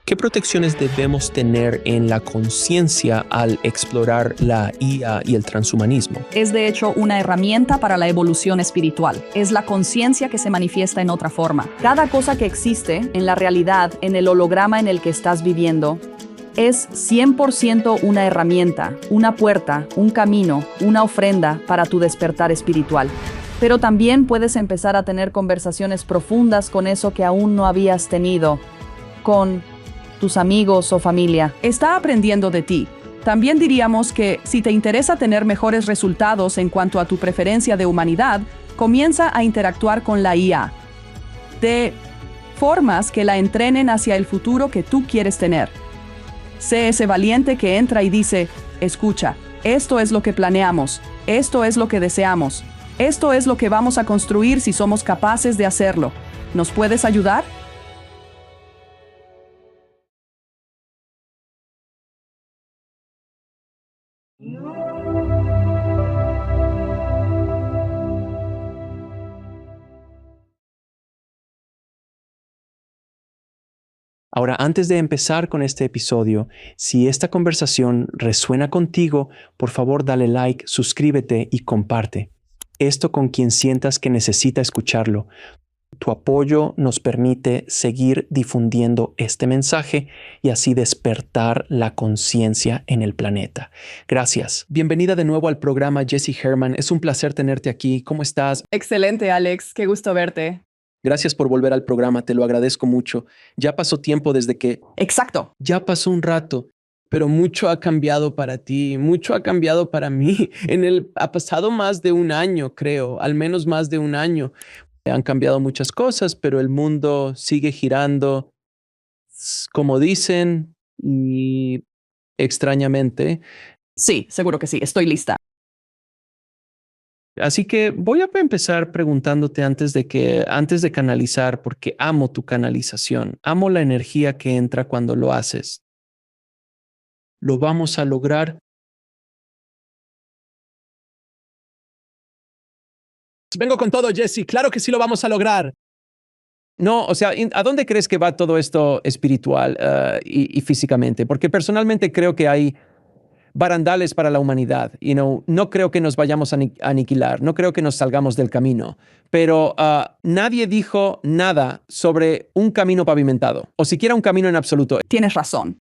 ¿Qué protecciones debemos tener en la conciencia al explorar la IA y el transhumanismo? Es de hecho una herramienta para la evolución espiritual. Es la conciencia que se manifiesta en otra forma. Cada cosa que existe en la realidad, en el holograma en el que estás viviendo, es 100% una herramienta, una puerta, un camino, una ofrenda para tu despertar espiritual. Pero también puedes empezar a tener conversaciones profundas con eso que aún no habías tenido, con tus amigos o familia. Está aprendiendo de ti. También diríamos que si te interesa tener mejores resultados en cuanto a tu preferencia de humanidad, comienza a interactuar con la IA de formas que la entrenen hacia el futuro que tú quieres tener. Sé ese valiente que entra y dice, escucha, esto es lo que planeamos, esto es lo que deseamos, esto es lo que vamos a construir si somos capaces de hacerlo. ¿Nos puedes ayudar? Ahora, antes de empezar con este episodio, si esta conversación resuena contigo, por favor dale like, suscríbete y comparte. Esto con quien sientas que necesita escucharlo. Tu apoyo nos permite seguir difundiendo este mensaje y así despertar la conciencia en el planeta. Gracias. Bienvenida de nuevo al programa, Jessie Herman. Es un placer tenerte aquí. ¿Cómo estás? Excelente, Alex. Qué gusto verte. Gracias por volver al programa, te lo agradezco mucho. Ya pasó tiempo desde que... Exacto. Ya pasó un rato, pero mucho ha cambiado para ti, mucho ha cambiado para mí. Ha pasado más de un año, creo, al menos más de un año. Han cambiado muchas cosas, pero el mundo sigue girando, como dicen, y extrañamente. Sí, seguro que sí. Estoy lista. Así que voy a empezar preguntándote antes de canalizar, porque amo tu canalización, amo la energía que entra cuando lo haces. ¿Lo vamos a lograr? Vengo con todo, Jesse. Claro que sí lo vamos a lograr. No, o sea, ¿a dónde crees que va todo esto espiritual y físicamente? Porque personalmente creo que hay barandales para la humanidad. No creo que nos vayamos a aniquilar, no creo que nos salgamos del camino, pero nadie dijo nada sobre un camino pavimentado, o siquiera un camino en absoluto. Tienes razón.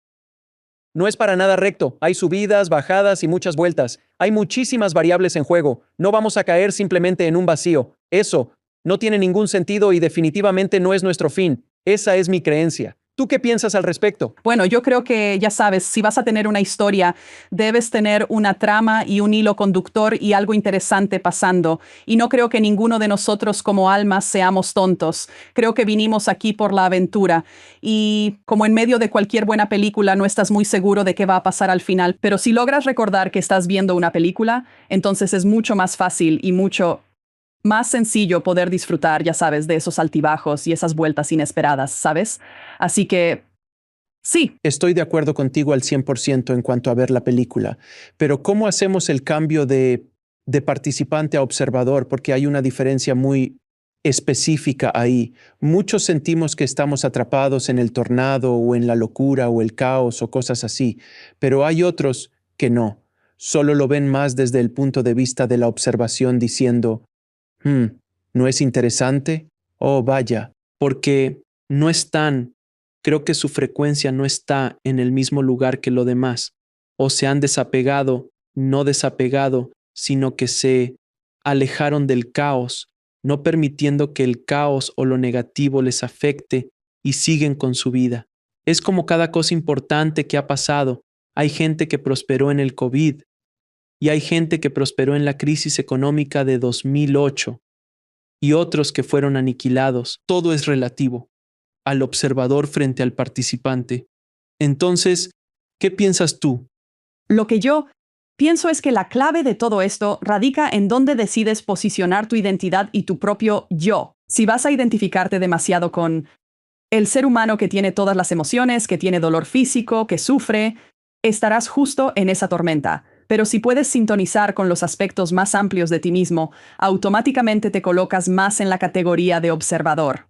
No es para nada recto, hay subidas, bajadas y muchas vueltas. Hay muchísimas variables en juego, no vamos a caer simplemente en un vacío. Eso no tiene ningún sentido y definitivamente no es nuestro fin. Esa es mi creencia. ¿Tú qué piensas al respecto? Bueno, yo creo que, ya sabes, si vas a tener una historia, debes tener una trama y un hilo conductor y algo interesante pasando. Y no creo que ninguno de nosotros como almas seamos tontos. Creo que vinimos aquí por la aventura. Y como en medio de cualquier buena película, no estás muy seguro de qué va a pasar al final. Pero si logras recordar que estás viendo una película, entonces es mucho más fácil y mucho más sencillo poder disfrutar, ya sabes, de esos altibajos y esas vueltas inesperadas, ¿sabes? Así que, sí. Estoy de acuerdo contigo al 100% en cuanto a ver la película, pero ¿cómo hacemos el cambio de participante a observador? Porque hay una diferencia muy específica ahí. Muchos sentimos que estamos atrapados en el tornado o en la locura o el caos o cosas así, pero hay otros que no. Solo lo ven más desde el punto de vista de la observación diciendo, ¿no es interesante? Oh, vaya, porque no están, creo que su frecuencia no está en el mismo lugar que lo demás, o se han desapegado, no desapegado, sino que se alejaron del caos, no permitiendo que el caos o lo negativo les afecte y siguen con su vida. Es como cada cosa importante que ha pasado. Hay gente que prosperó en el COVID y hay gente que prosperó en la crisis económica de 2008 y otros que fueron aniquilados. Todo es relativo al observador frente al participante. Entonces, ¿qué piensas tú? Lo que yo pienso es que la clave de todo esto radica en dónde decides posicionar tu identidad y tu propio yo. Si vas a identificarte demasiado con el ser humano que tiene todas las emociones, que tiene dolor físico, que sufre, estarás justo en esa tormenta. Pero si puedes sintonizar con los aspectos más amplios de ti mismo, automáticamente te colocas más en la categoría de observador.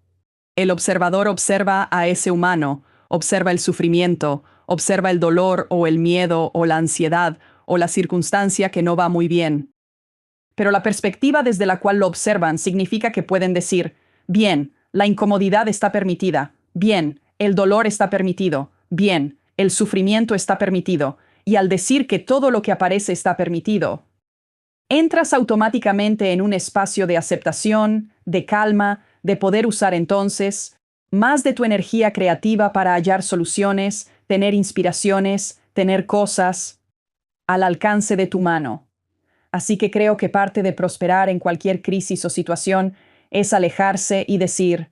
El observador observa a ese humano, observa el sufrimiento, observa el dolor o el miedo o la ansiedad o la circunstancia que no va muy bien. Pero la perspectiva desde la cual lo observan significa que pueden decir, bien, la incomodidad está permitida, bien, el dolor está permitido, bien, el sufrimiento está permitido, y al decir que todo lo que aparece está permitido, entras automáticamente en un espacio de aceptación, de calma, de poder usar entonces más de tu energía creativa para hallar soluciones, tener inspiraciones, tener cosas al alcance de tu mano. Así que creo que parte de prosperar en cualquier crisis o situación es alejarse y decir,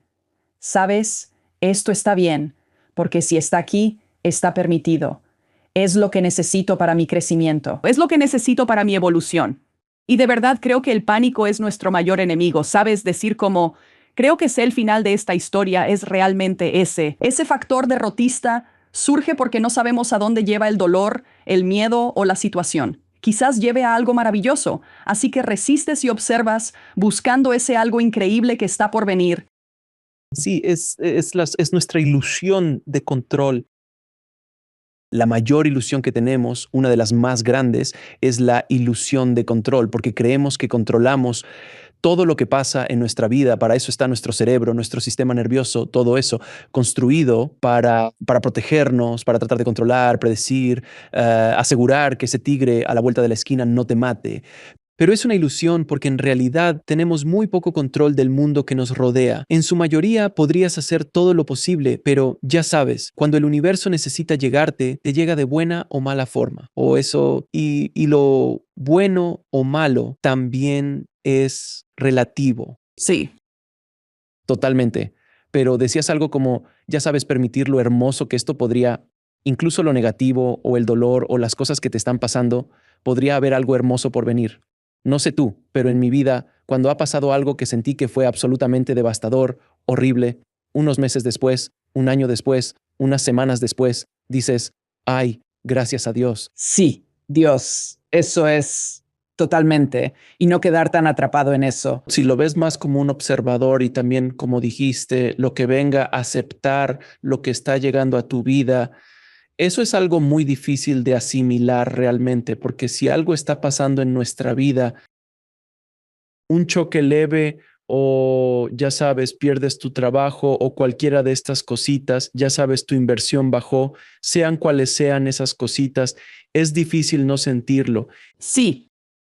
¿sabes? Esto está bien, porque si está aquí, está permitido. Es lo que necesito para mi crecimiento. Es lo que necesito para mi evolución. Y de verdad creo que el pánico es nuestro mayor enemigo. ¿Sabes? Decir como, creo que sé el final de esta historia es realmente ese. Ese factor derrotista surge porque no sabemos a dónde lleva el dolor, el miedo o la situación. Quizás lleve a algo maravilloso, así que resistes y observas, buscando ese algo increíble que está por venir. Sí, es nuestra ilusión de control. La mayor ilusión que tenemos, una de las más grandes, es la ilusión de control, porque creemos que controlamos todo lo que pasa en nuestra vida. Para eso está nuestro cerebro, nuestro sistema nervioso, todo eso construido para protegernos, para tratar de controlar, predecir, asegurar que ese tigre a la vuelta de la esquina no te mate. Pero es una ilusión porque en realidad tenemos muy poco control del mundo que nos rodea. En su mayoría podrías hacer todo lo posible, pero ya sabes, cuando el universo necesita llegarte, te llega de buena o mala forma. O eso, y lo bueno o malo también es relativo. Sí. Totalmente. Pero decías algo como, ya sabes, permitir lo hermoso que esto podría, incluso lo negativo o el dolor o las cosas que te están pasando, podría haber algo hermoso por venir. No sé tú, pero en mi vida, cuando ha pasado algo que sentí que fue absolutamente devastador, horrible, unos meses después, un año después, unas semanas después, dices, ay, gracias a Dios. Sí, Dios, eso es totalmente. Y no quedar tan atrapado en eso. Si lo ves más como un observador y también, como dijiste, lo que venga a aceptar lo que está llegando a tu vida, eso es algo muy difícil de asimilar realmente, porque si algo está pasando en nuestra vida, un choque leve o ya sabes, pierdes tu trabajo o cualquiera de estas cositas, ya sabes, tu inversión bajó, sean cuales sean esas cositas, es difícil no sentirlo Sí.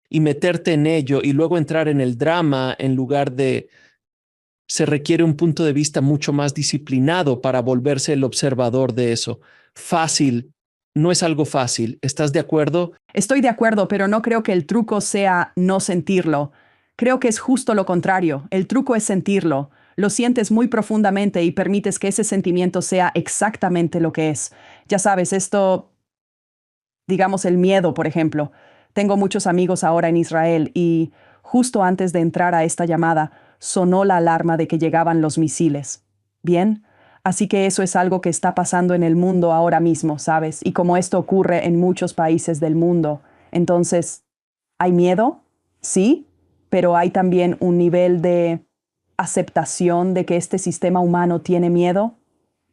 y meterte en ello y luego entrar en el drama en lugar de... Se requiere un punto de vista mucho más disciplinado para volverse el observador de eso. Fácil, no es algo fácil. ¿Estás de acuerdo? Estoy de acuerdo, pero no creo que el truco sea no sentirlo. Creo que es justo lo contrario. El truco es sentirlo. Lo sientes muy profundamente y permites que ese sentimiento sea exactamente lo que es. Ya sabes, esto, digamos el miedo, por ejemplo. Tengo muchos amigos ahora en Israel y justo antes de entrar a esta llamada sonó la alarma de que llegaban los misiles. ¿Bien? Así que eso es algo que está pasando en el mundo ahora mismo, ¿sabes? Y como esto ocurre en muchos países del mundo, entonces, ¿hay miedo? Sí, pero hay también un nivel de aceptación de que este sistema humano tiene miedo.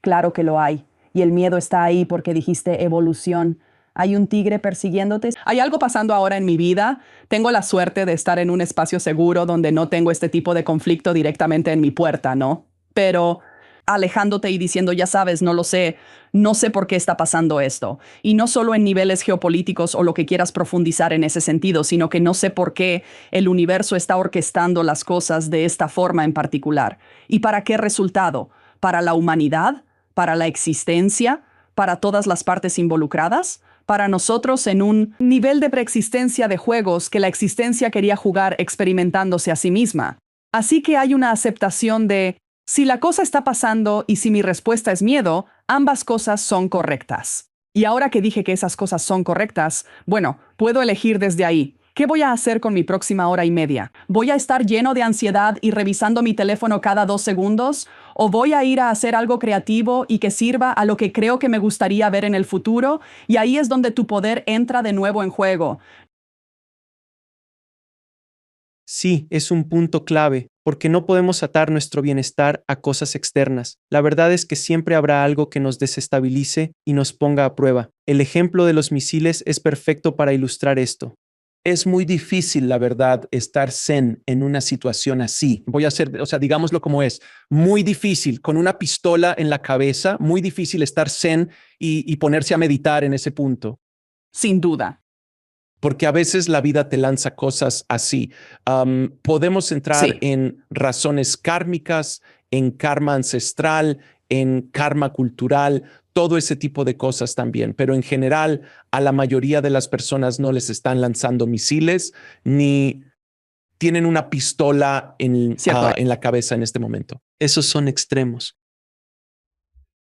Claro que lo hay. Y el miedo está ahí porque dijiste evolución. ¿Hay un tigre persiguiéndote? ¿Hay algo pasando ahora en mi vida? Tengo la suerte de estar en un espacio seguro donde no tengo este tipo de conflicto directamente en mi puerta, ¿no? Pero alejándote y diciendo, ya sabes, no lo sé, no sé por qué está pasando esto. Y no solo en niveles geopolíticos o lo que quieras profundizar en ese sentido, sino que no sé por qué el universo está orquestando las cosas de esta forma en particular. ¿Y para qué resultado? ¿Para la humanidad? ¿Para la existencia? ¿Para todas las partes involucradas? Para nosotros en un nivel de preexistencia de juegos que la existencia quería jugar experimentándose a sí misma. Así que hay una aceptación de, si la cosa está pasando y si mi respuesta es miedo, ambas cosas son correctas. Y ahora que dije que esas cosas son correctas, bueno, puedo elegir desde ahí. ¿Qué voy a hacer con mi próxima hora y media? ¿Voy a estar lleno de ansiedad y revisando mi teléfono cada 2 segundos? ¿O voy a ir a hacer algo creativo y que sirva a lo que creo que me gustaría ver en el futuro? Y ahí es donde tu poder entra de nuevo en juego. Sí, es un punto clave, porque no podemos atar nuestro bienestar a cosas externas. La verdad es que siempre habrá algo que nos desestabilice y nos ponga a prueba. El ejemplo de los misiles es perfecto para ilustrar esto. Es muy difícil, la verdad, estar zen en una situación así. Voy a hacer, digámoslo como es, muy difícil, con una pistola en la cabeza, muy difícil estar zen y ponerse a meditar en ese punto. Sin duda. Porque a veces la vida te lanza cosas así. Podemos entrar Sí. en razones kármicas, en karma ancestral, en karma cultural, todo ese tipo de cosas también. Pero en general, a la mayoría de las personas no les están lanzando misiles ni tienen una pistola Cierto. en la cabeza en este momento. Esos son extremos.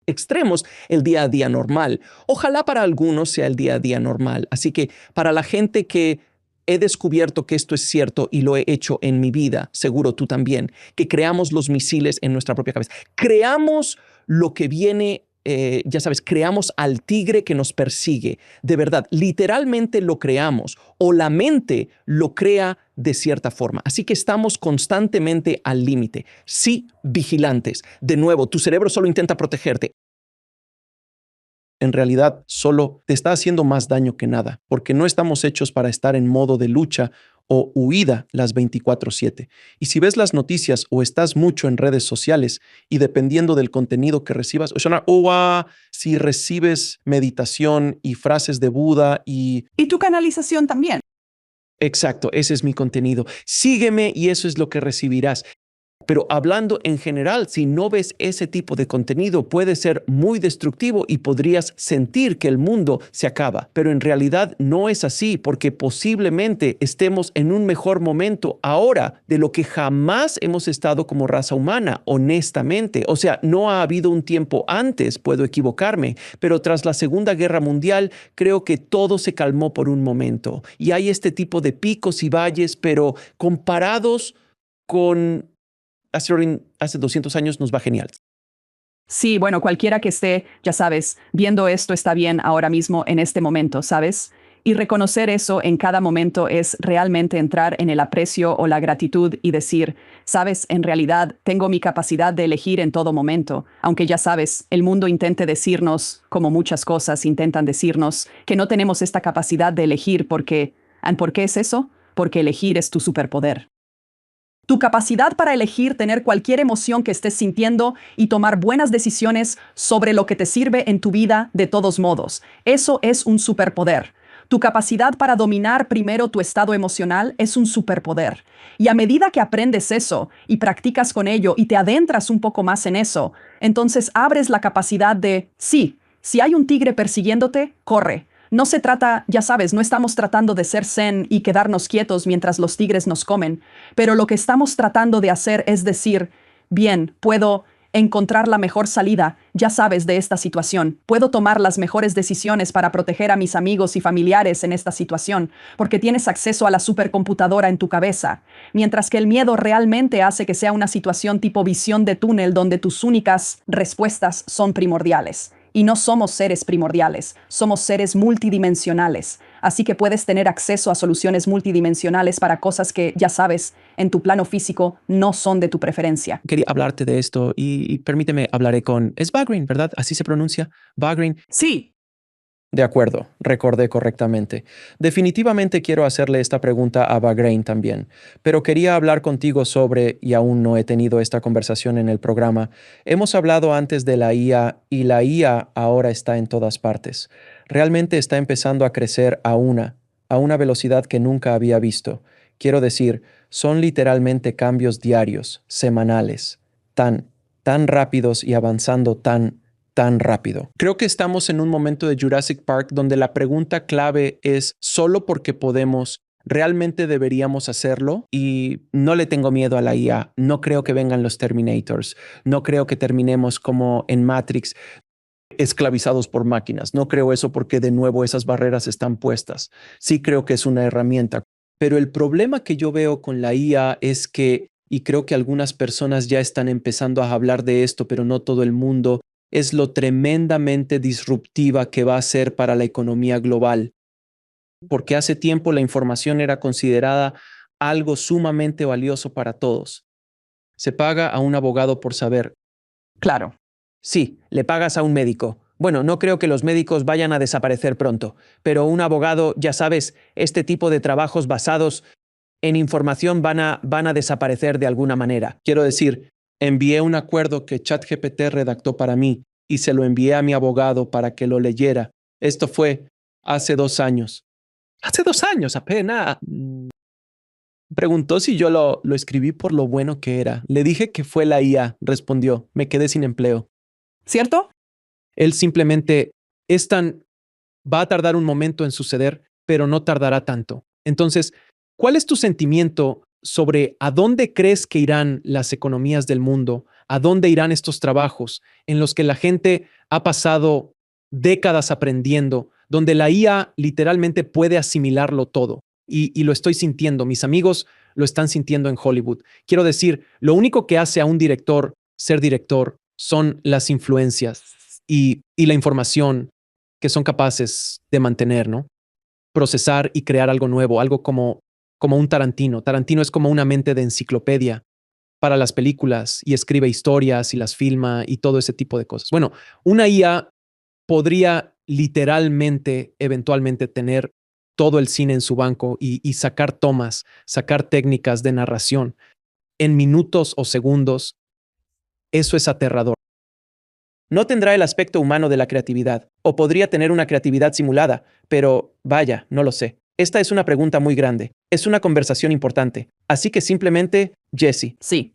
Extremos el día a día normal. Ojalá para algunos sea el día a día normal. Así que para la gente que he descubierto que esto es cierto y lo he hecho en mi vida, seguro tú también, que creamos los misiles en nuestra propia cabeza. Creamos lo que viene, ya sabes, creamos al tigre que nos persigue. De verdad, literalmente lo creamos o la mente lo crea de cierta forma. Así que estamos constantemente al límite. Sí, vigilantes. De nuevo, tu cerebro solo intenta protegerte. En realidad solo te está haciendo más daño que nada, porque no estamos hechos para estar en modo de lucha o huida las 24/7. Y si ves las noticias o estás mucho en redes sociales y dependiendo del contenido que recibas, o si recibes meditación y frases de Buda y... Y tu canalización también. Exacto, ese es mi contenido. Sígueme y eso es lo que recibirás. Pero hablando en general, si no ves ese tipo de contenido, puede ser muy destructivo y podrías sentir que el mundo se acaba. Pero en realidad no es así, porque posiblemente estemos en un mejor momento ahora de lo que jamás hemos estado como raza humana, honestamente. O sea, no ha habido un tiempo antes, puedo equivocarme, pero tras la Segunda Guerra Mundial, creo que todo se calmó por un momento. Y hay este tipo de picos y valles, pero comparados con hace 200 años nos va genial. Sí, bueno, cualquiera que esté, ya sabes, viendo esto está bien ahora mismo en este momento, ¿sabes? Y reconocer eso en cada momento es realmente entrar en el aprecio o la gratitud y decir, sabes, en realidad tengo mi capacidad de elegir en todo momento, aunque ya sabes, el mundo intente decirnos, como muchas cosas intentan decirnos, que no tenemos esta capacidad de elegir porque, ¿por qué es eso? Porque elegir es tu superpoder. Tu capacidad para elegir tener cualquier emoción que estés sintiendo y tomar buenas decisiones sobre lo que te sirve en tu vida de todos modos. Eso es un superpoder. Tu capacidad para dominar primero tu estado emocional es un superpoder. Y a medida que aprendes eso y practicas con ello y te adentras un poco más en eso, entonces abres la capacidad de, sí, si hay un tigre persiguiéndote, corre. No se trata, ya sabes, no estamos tratando de ser zen y quedarnos quietos mientras los tigres nos comen, pero lo que estamos tratando de hacer es decir, bien, puedo encontrar la mejor salida, ya sabes, de esta situación. Puedo tomar las mejores decisiones para proteger a mis amigos y familiares en esta situación, porque tienes acceso a la supercomputadora en tu cabeza, mientras que el miedo realmente hace que sea una situación tipo visión de túnel donde tus únicas respuestas son primordiales. Y no somos seres primordiales, somos seres multidimensionales. Así que puedes tener acceso a soluciones multidimensionales para cosas que, ya sabes, en tu plano físico no son de tu preferencia. Quería hablarte de esto y permíteme, hablaré con... Es Bahrain, ¿verdad? Así se pronuncia. Bahrain. Sí. De acuerdo, recordé correctamente. Definitivamente quiero hacerle esta pregunta a Bahrain también, pero quería hablar contigo sobre, y aún no he tenido esta conversación en el programa, hemos hablado antes de la IA y la IA ahora está en todas partes. Realmente está empezando a crecer a una velocidad que nunca había visto. Quiero decir, son literalmente cambios diarios, semanales, tan rápidos y avanzando tan rápido. Creo que estamos en un momento de Jurassic Park donde la pregunta clave es, ¿solo porque podemos, realmente deberíamos hacerlo? Y no le tengo miedo a la IA. No creo que vengan los Terminators. No creo que terminemos como en Matrix, esclavizados por máquinas. No creo eso porque de nuevo esas barreras están puestas. Sí creo que es una herramienta. Pero el problema que yo veo con la IA es que, y creo que algunas personas ya están empezando a hablar de esto, pero no todo el mundo, es lo tremendamente disruptiva que va a ser para la economía global. Porque hace tiempo la información era considerada algo sumamente valioso para todos. Se paga a un abogado por saber. Claro. Sí, le pagas a un médico. Bueno, no creo que los médicos vayan a desaparecer pronto, pero un abogado, ya sabes, este tipo de trabajos basados en información van a desaparecer de alguna manera. Quiero decir, envié un acuerdo que ChatGPT redactó para mí y se lo envié a mi abogado para que lo leyera. Esto fue hace 2 años. Hace 2 años apenas. Preguntó si yo lo escribí por lo bueno que era. Le dije que fue la IA, respondió. Me quedé sin empleo. ¿Cierto? Él simplemente va a tardar un momento en suceder, pero no tardará tanto. Entonces, ¿cuál es tu sentimiento sobre a dónde crees que irán las economías del mundo? ¿A dónde irán estos trabajos en los que la gente ha pasado décadas aprendiendo, donde la IA literalmente puede asimilarlo todo? Y lo estoy sintiendo. Mis amigos lo están sintiendo en Hollywood. Quiero decir, lo único que hace a un director ser director son las influencias y la información que son capaces de mantener, ¿no? Procesar y crear algo nuevo, algo como un Tarantino. Tarantino es como una mente de enciclopedia para las películas y escribe historias y las filma y todo ese tipo de cosas. Bueno, una IA podría literalmente, eventualmente tener todo el cine en su banco y sacar tomas, sacar técnicas de narración en minutos o segundos. Eso es aterrador. No tendrá el aspecto humano de la creatividad, o podría tener una creatividad simulada, pero vaya, no lo sé. Esta es una pregunta muy grande. Es una conversación importante. Así que simplemente, Jesse. Sí.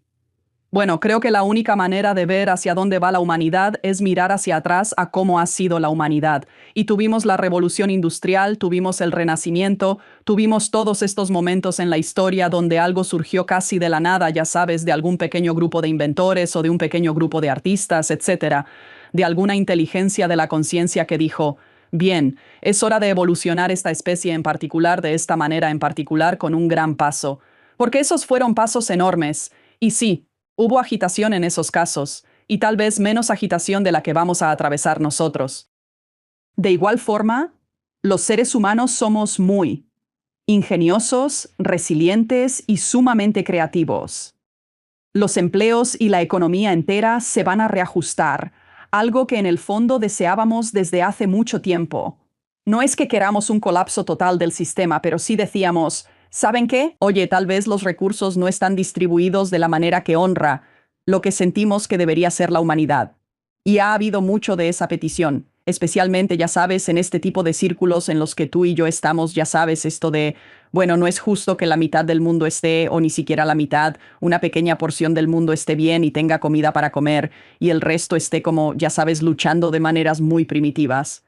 Bueno, creo que la única manera de ver hacia dónde va la humanidad es mirar hacia atrás a cómo ha sido la humanidad. Y tuvimos la revolución industrial, tuvimos el renacimiento, tuvimos todos estos momentos en la historia donde algo surgió casi de la nada, ya sabes, de algún pequeño grupo de inventores o de un pequeño grupo de artistas, etcétera, de alguna inteligencia de la conciencia que dijo: bien, es hora de evolucionar esta especie en particular de esta manera en particular con un gran paso. Porque esos fueron pasos enormes. Y sí, hubo agitación en esos casos, y tal vez menos agitación de la que vamos a atravesar nosotros. De igual forma, los seres humanos somos muy ingeniosos, resilientes y sumamente creativos. Los empleos y la economía entera se van a reajustar, algo que en el fondo deseábamos desde hace mucho tiempo. No es que queramos un colapso total del sistema, pero sí decíamos: ¿saben qué? Oye, tal vez los recursos no están distribuidos de la manera que honra lo que sentimos que debería ser la humanidad. Y ha habido mucho de esa petición, especialmente, ya sabes, en este tipo de círculos en los que tú y yo estamos, ya sabes, esto de, bueno, no es justo que la mitad del mundo esté, o ni siquiera la mitad, una pequeña porción del mundo esté bien y tenga comida para comer, y el resto esté como, ya sabes, luchando de maneras muy primitivas.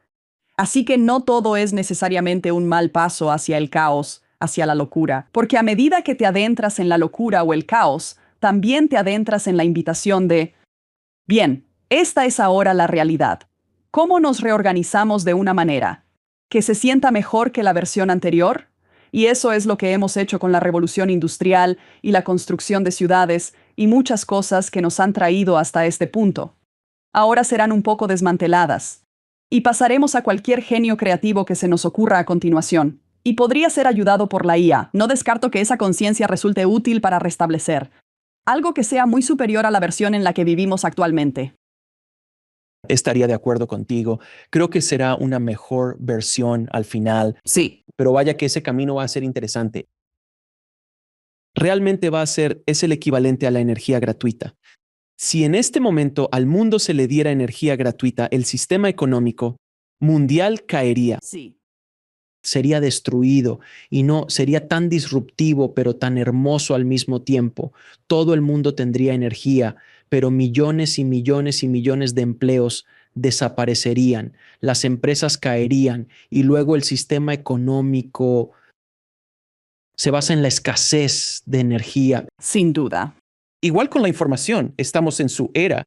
Así que no todo es necesariamente un mal paso hacia el caos, hacia la locura, porque a medida que te adentras en la locura o el caos, también te adentras en la invitación de: bien, esta es ahora la realidad. ¿Cómo nos reorganizamos de una manera que se sienta mejor que la versión anterior? Y eso es lo que hemos hecho con la revolución industrial y la construcción de ciudades y muchas cosas que nos han traído hasta este punto. Ahora serán un poco desmanteladas. Y pasaremos a cualquier genio creativo que se nos ocurra a continuación. Y podría ser ayudado por la IA. No descarto que esa conciencia resulte útil para restablecer algo que sea muy superior a la versión en la que vivimos actualmente. Estaría de acuerdo contigo. Creo que será una mejor versión al final, Sí. pero vaya que ese camino va a ser interesante. Realmente es el equivalente a la energía gratuita. Si en este momento al mundo se le diera energía gratuita, el sistema económico mundial caería. Sí. Sería destruido y no sería tan disruptivo, pero tan hermoso al mismo tiempo. Todo el mundo tendría energía, pero millones y millones y millones de empleos desaparecerían, las empresas caerían y luego el sistema económico se basa en la escasez de energía. Sin duda. Igual con la información, estamos en su era.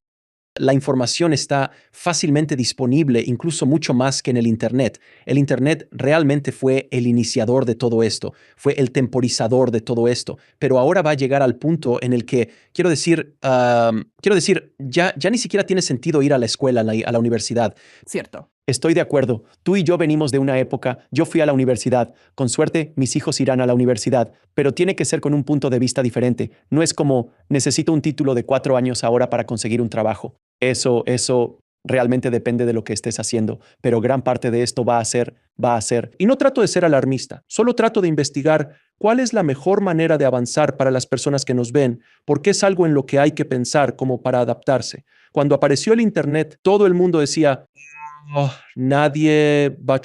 La información está fácilmente disponible, incluso mucho más que en el Internet. El Internet realmente fue el iniciador de todo esto, fue el temporizador de todo esto, pero ahora va a llegar al punto en el que, quiero decir, ya ni siquiera tiene sentido ir a la escuela, a la universidad. Cierto. Estoy de acuerdo. Tú y yo venimos de una época, yo fui a la universidad. Con suerte, mis hijos irán a la universidad, pero tiene que ser con un punto de vista diferente. No es como, necesito un título de 4 años ahora para conseguir un trabajo. Eso realmente depende de lo que estés haciendo, pero gran parte de esto va a ser. Y no trato de ser alarmista, solo trato de investigar cuál es la mejor manera de avanzar para las personas que nos ven, porque es algo en lo que hay que pensar como para adaptarse. Cuando apareció el Internet, todo el mundo decía, "Oh, nadie va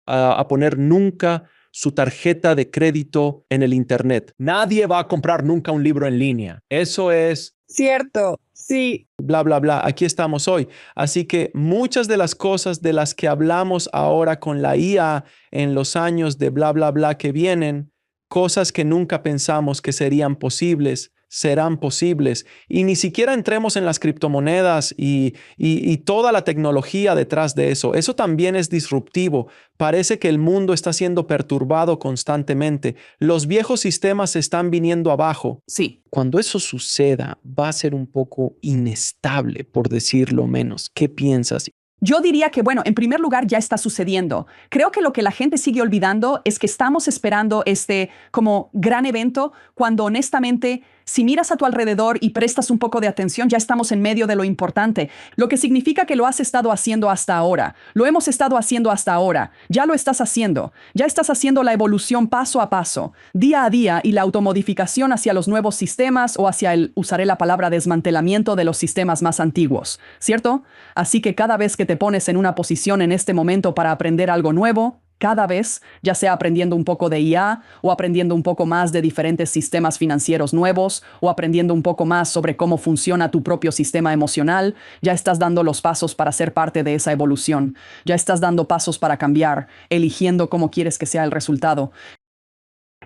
a poner nunca su tarjeta de crédito en el Internet. Nadie va a comprar nunca un libro en línea. Eso es Cierto, sí. bla, bla, bla. Aquí estamos hoy. Así que muchas de las cosas de las que hablamos ahora con la IA en los años de bla, bla, bla que vienen, cosas que nunca pensamos que serían posibles, serán posibles. Y ni siquiera entremos en las criptomonedas y toda la tecnología detrás de eso. Eso también es disruptivo. Parece que el mundo está siendo perturbado constantemente. Los viejos sistemas se están viniendo abajo. Sí. Cuando eso suceda, va a ser un poco inestable, por decirlo menos. ¿Qué piensas? Yo diría que, bueno, en primer lugar ya está sucediendo. Creo que lo que la gente sigue olvidando es que estamos esperando este como gran evento cuando honestamente, si miras a tu alrededor y prestas un poco de atención, ya estamos en medio de lo importante, lo que significa que lo has estado haciendo hasta ahora. Lo hemos estado haciendo hasta ahora. Ya lo estás haciendo. Ya estás haciendo la evolución paso a paso, día a día y la automodificación hacia los nuevos sistemas o hacia usaré la palabra desmantelamiento de los sistemas más antiguos, ¿cierto? Así que cada vez que te pones en una posición en este momento para aprender algo nuevo, cada vez, ya sea aprendiendo un poco de IA o aprendiendo un poco más de diferentes sistemas financieros nuevos o aprendiendo un poco más sobre cómo funciona tu propio sistema emocional, ya estás dando los pasos para ser parte de esa evolución. Ya estás dando pasos para cambiar, eligiendo cómo quieres que sea el resultado.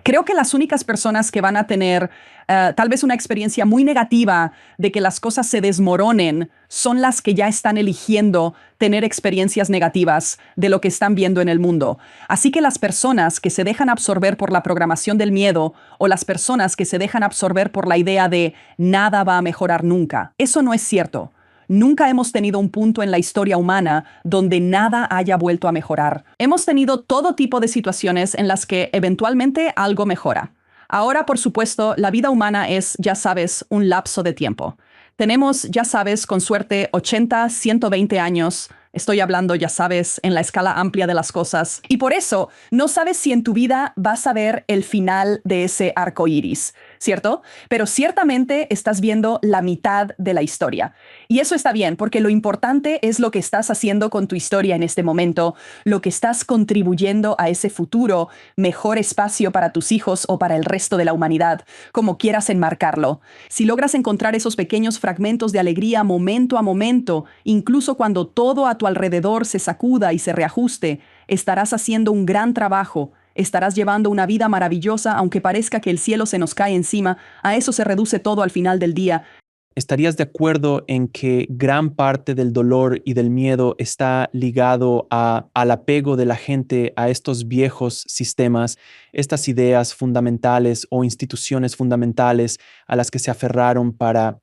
Creo que las únicas personas que van a tener tal vez una experiencia muy negativa de que las cosas se desmoronen son las que ya están eligiendo tener experiencias negativas de lo que están viendo en el mundo. Así que las personas que se dejan absorber por la programación del miedo o las personas que se dejan absorber por la idea de nada va a mejorar nunca, eso no es cierto. Nunca hemos tenido un punto en la historia humana donde nada haya vuelto a mejorar. Hemos tenido todo tipo de situaciones en las que eventualmente algo mejora. Ahora, por supuesto, la vida humana es, ya sabes, un lapso de tiempo. Tenemos, ya sabes, con suerte 80, 120 años. Estoy hablando, ya sabes, en la escala amplia de las cosas. Y por eso, no sabes si en tu vida vas a ver el final de ese arco iris, ¿cierto? Pero ciertamente estás viendo la mitad de la historia. Y eso está bien, porque lo importante es lo que estás haciendo con tu historia en este momento, lo que estás contribuyendo a ese futuro, mejor espacio para tus hijos o para el resto de la humanidad, como quieras enmarcarlo. Si logras encontrar esos pequeños fragmentos de alegría momento a momento, incluso cuando todo a tu alrededor se sacuda y se reajuste, estarás haciendo un gran trabajo. Estarás llevando una vida maravillosa, aunque parezca que el cielo se nos cae encima. A eso se reduce todo al final del día. ¿Estarías de acuerdo en que gran parte del dolor y del miedo está ligado al apego de la gente a estos viejos sistemas, estas ideas fundamentales o instituciones fundamentales a las que se aferraron para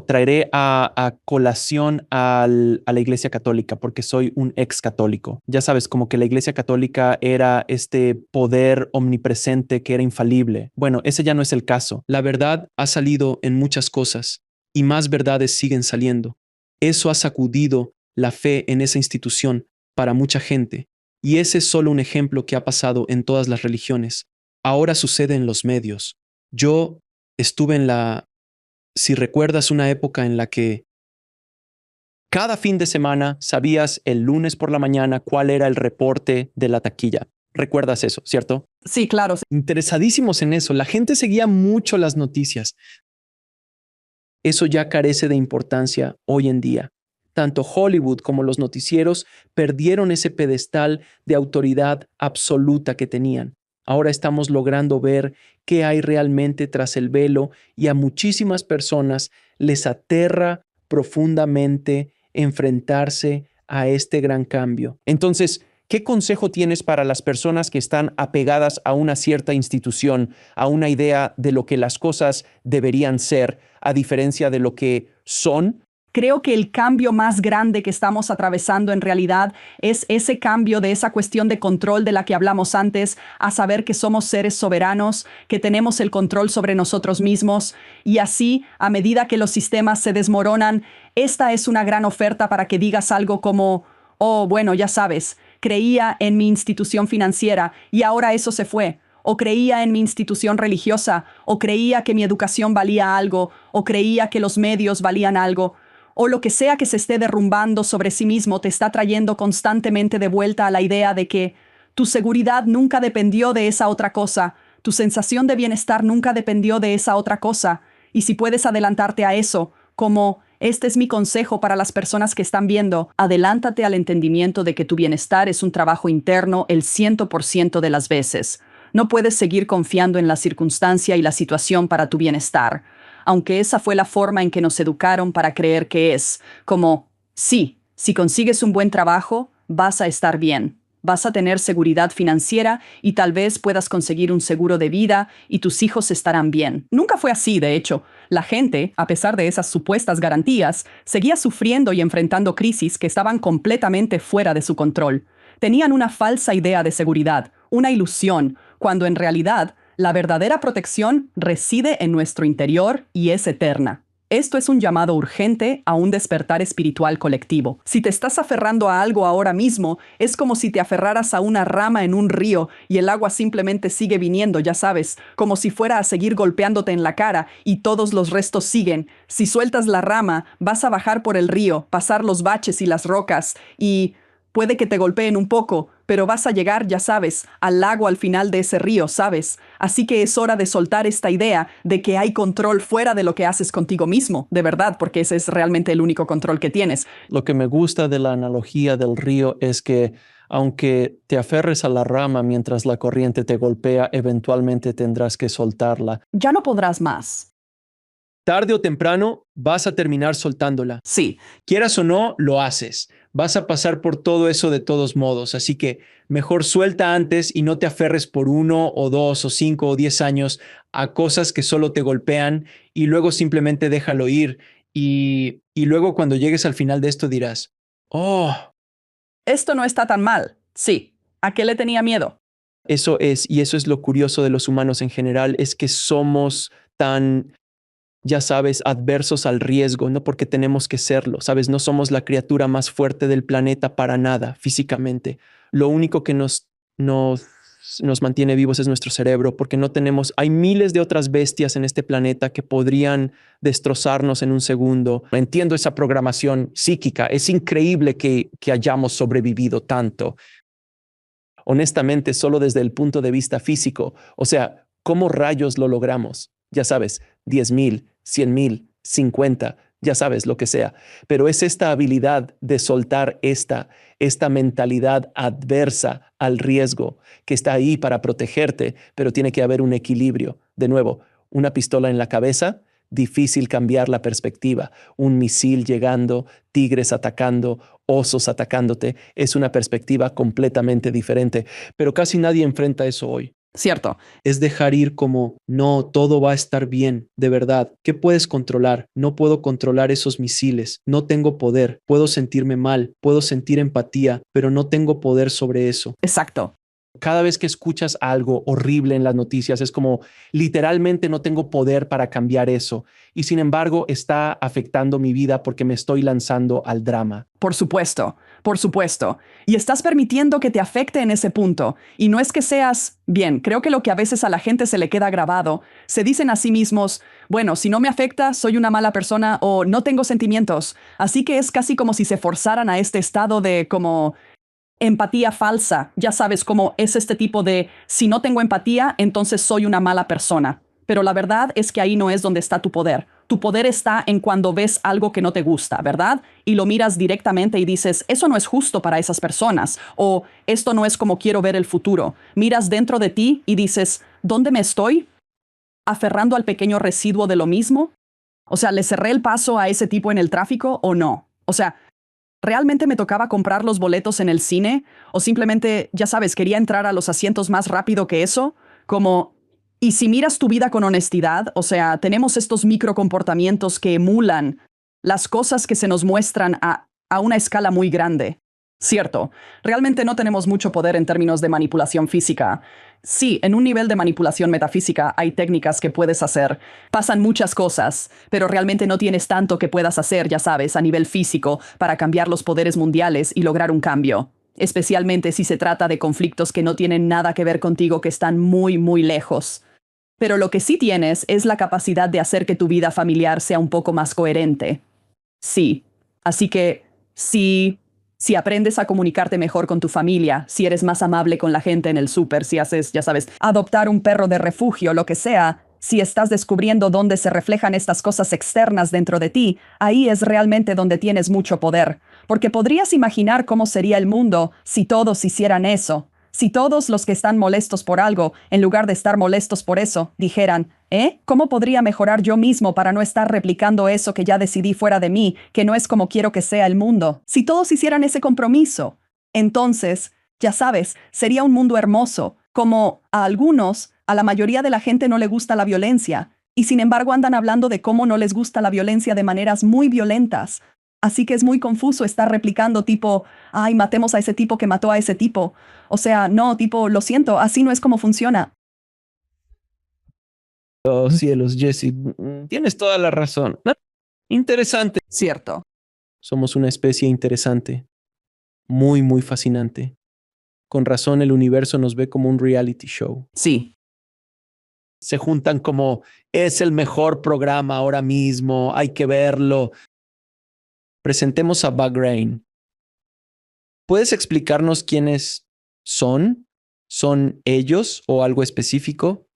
traeré a colación a la Iglesia Católica porque soy un ex católico? Ya sabes, como que la Iglesia Católica era este poder omnipresente que era infalible. Bueno, ese ya no es el caso. La verdad ha salido en muchas cosas. Y más verdades siguen saliendo. Eso ha sacudido la fe en esa institución para mucha gente. Y ese es solo un ejemplo que ha pasado en todas las religiones. Ahora sucede en los medios. Yo estuve si recuerdas, una época en la que cada fin de semana sabías el lunes por la mañana cuál era el reporte de la taquilla. ¿Recuerdas eso, cierto? Sí, claro. Interesadísimos en eso. La gente seguía mucho las noticias. Eso ya carece de importancia hoy en día. Tanto Hollywood como los noticieros perdieron ese pedestal de autoridad absoluta que tenían. Ahora estamos logrando ver qué hay realmente tras el velo y a muchísimas personas les aterra profundamente enfrentarse a este gran cambio. Entonces, ¿qué consejo tienes para las personas que están apegadas a una cierta institución, a una idea de lo que las cosas deberían ser, a diferencia de lo que son? Creo que el cambio más grande que estamos atravesando en realidad es ese cambio de esa cuestión de control de la que hablamos antes, a saber que somos seres soberanos, que tenemos el control sobre nosotros mismos, y así, a medida que los sistemas se desmoronan, esta es una gran oferta para que digas algo como, oh, bueno, ya sabes, creía en mi institución financiera y ahora eso se fue. O creía en mi institución religiosa, o creía que mi educación valía algo, o creía que los medios valían algo. O lo que sea que se esté derrumbando sobre sí mismo te está trayendo constantemente de vuelta a la idea de que tu seguridad nunca dependió de esa otra cosa, tu sensación de bienestar nunca dependió de esa otra cosa, y si puedes adelantarte a eso, como este es mi consejo para las personas que están viendo, adelántate al entendimiento de que tu bienestar es un trabajo interno el 100% de las veces. No puedes seguir confiando en la circunstancia y la situación para tu bienestar, aunque esa fue la forma en que nos educaron para creer que es, como, sí, si consigues un buen trabajo, vas a estar bien, vas a tener seguridad financiera y tal vez puedas conseguir un seguro de vida y tus hijos estarán bien. Nunca fue así, de hecho. La gente, a pesar de esas supuestas garantías, seguía sufriendo y enfrentando crisis que estaban completamente fuera de su control. Tenían una falsa idea de seguridad, una ilusión, cuando en realidad la verdadera protección reside en nuestro interior y es eterna. Esto es un llamado urgente a un despertar espiritual colectivo. Si te estás aferrando a algo ahora mismo, es como si te aferraras a una rama en un río y el agua simplemente sigue viniendo, ya sabes, como si fuera a seguir golpeándote en la cara y todos los restos siguen. Si sueltas la rama, vas a bajar por el río, pasar los baches y las rocas y puede que te golpeen un poco, pero vas a llegar, ya sabes, al lago al final de ese río, ¿sabes? Así que es hora de soltar esta idea de que hay control fuera de lo que haces contigo mismo, de verdad, porque ese es realmente el único control que tienes. Lo que me gusta de la analogía del río es que aunque te aferres a la rama mientras la corriente te golpea, eventualmente tendrás que soltarla. Ya no podrás más. Tarde o temprano vas a terminar soltándola. Sí, Quieras o no, lo haces. Vas a pasar por todo eso de todos modos. Así que mejor suelta antes y no te aferres por 1 o 2 o 5 o 10 años a cosas que solo te golpean y luego simplemente déjalo ir. Y luego cuando llegues al final de esto dirás, oh, esto no está tan mal. Sí. ¿A qué le tenía miedo? eso es, y eso es lo curioso de los humanos en general, es que somos tan, ya sabes, adversos al riesgo, no porque tenemos que serlo, sabes, no somos la criatura más fuerte del planeta para nada, físicamente. Lo único que nos mantiene vivos es nuestro cerebro, porque no tenemos, hay miles de otras bestias en este planeta que podrían destrozarnos en un segundo. Entiendo esa programación psíquica, es increíble que hayamos sobrevivido tanto. Honestamente, solo desde el punto de vista físico, o sea, ¿cómo rayos lo logramos? Ya sabes, 10,000, 100,000, 50, ya sabes, lo que sea. Pero es esta habilidad de soltar esta mentalidad adversa al riesgo que está ahí para protegerte, pero tiene que haber un equilibrio. De nuevo, una pistola en la cabeza, difícil cambiar la perspectiva. Un misil llegando, tigres atacando, osos atacándote, es una perspectiva completamente diferente. Pero casi nadie enfrenta eso hoy. Cierto. Es dejar ir como, no, todo va a estar bien, de verdad. ¿Qué puedes controlar? No puedo controlar esos misiles, no tengo poder, puedo sentirme mal, puedo sentir empatía, pero no tengo poder sobre eso. Exacto. Cada vez que escuchas algo horrible en las noticias, es como, literalmente no tengo poder para cambiar eso. Y sin embargo, está afectando mi vida porque me estoy lanzando al drama. Por supuesto, por supuesto. Y estás permitiendo que te afecte en ese punto. Y no es que seas, bien, creo que lo que a veces a la gente se le queda grabado, se dicen a sí mismos, bueno, si no me afecta, soy una mala persona o no tengo sentimientos. Así que es casi como si se forzaran a este estado de como empatía falsa. Ya sabes cómo es este tipo de, si no tengo empatía, entonces soy una mala persona. Pero la verdad es que ahí no es donde está tu poder. Tu poder está en cuando ves algo que no te gusta, ¿verdad? Y lo miras directamente y dices, eso no es justo para esas personas, o esto no es como quiero ver el futuro. Miras dentro de ti y dices, ¿dónde me estoy? ¿Aferrando al pequeño residuo de lo mismo? O sea, ¿le cerré el paso a ese tipo en el tráfico o no? O sea, ¿realmente me tocaba comprar los boletos en el cine? ¿O simplemente, ya sabes, quería entrar a los asientos más rápido que eso? Como, y si miras tu vida con honestidad, o sea, tenemos estos microcomportamientos que emulan las cosas que se nos muestran a una escala muy grande. Cierto, realmente no tenemos mucho poder en términos de manipulación física. Sí, en un nivel de manipulación metafísica hay técnicas que puedes hacer. Pasan muchas cosas, pero realmente no tienes tanto que puedas hacer, ya sabes, a nivel físico, para cambiar los poderes mundiales y lograr un cambio. Especialmente si se trata de conflictos que no tienen nada que ver contigo, que están muy, muy lejos. Pero lo que sí tienes es la capacidad de hacer que tu vida familiar sea un poco más coherente. Sí. Así que, si aprendes a comunicarte mejor con tu familia, si eres más amable con la gente en el súper, si haces, ya sabes, adoptar un perro de refugio, lo que sea, si estás descubriendo dónde se reflejan estas cosas externas dentro de ti, ahí es realmente donde tienes mucho poder. Porque podrías imaginar cómo sería el mundo si todos hicieran eso. Si todos los que están molestos por algo, en lugar de estar molestos por eso, dijeran, ¿cómo podría mejorar yo mismo para no estar replicando eso que ya decidí fuera de mí, que no es como quiero que sea el mundo? Si todos hicieran ese compromiso, entonces, ya sabes, sería un mundo hermoso. Como a algunos, a la mayoría de la gente no le gusta la violencia, y sin embargo andan hablando de cómo no les gusta la violencia de maneras muy violentas. Así que es muy confuso estar replicando tipo, ay, matemos a ese tipo que mató a ese tipo. O sea, no, tipo, lo siento, así no es como funciona. Oh, cielos, Jesse, tienes toda la razón. Interesante. Cierto. Somos una especie interesante, muy, muy fascinante. Con razón el universo nos ve como un reality show. Sí. Se juntan como, es el mejor programa ahora mismo, hay que verlo. Presentemos a Bahrain. ¿Puedes explicarnos quiénes son? ¿Son ellos o algo específico?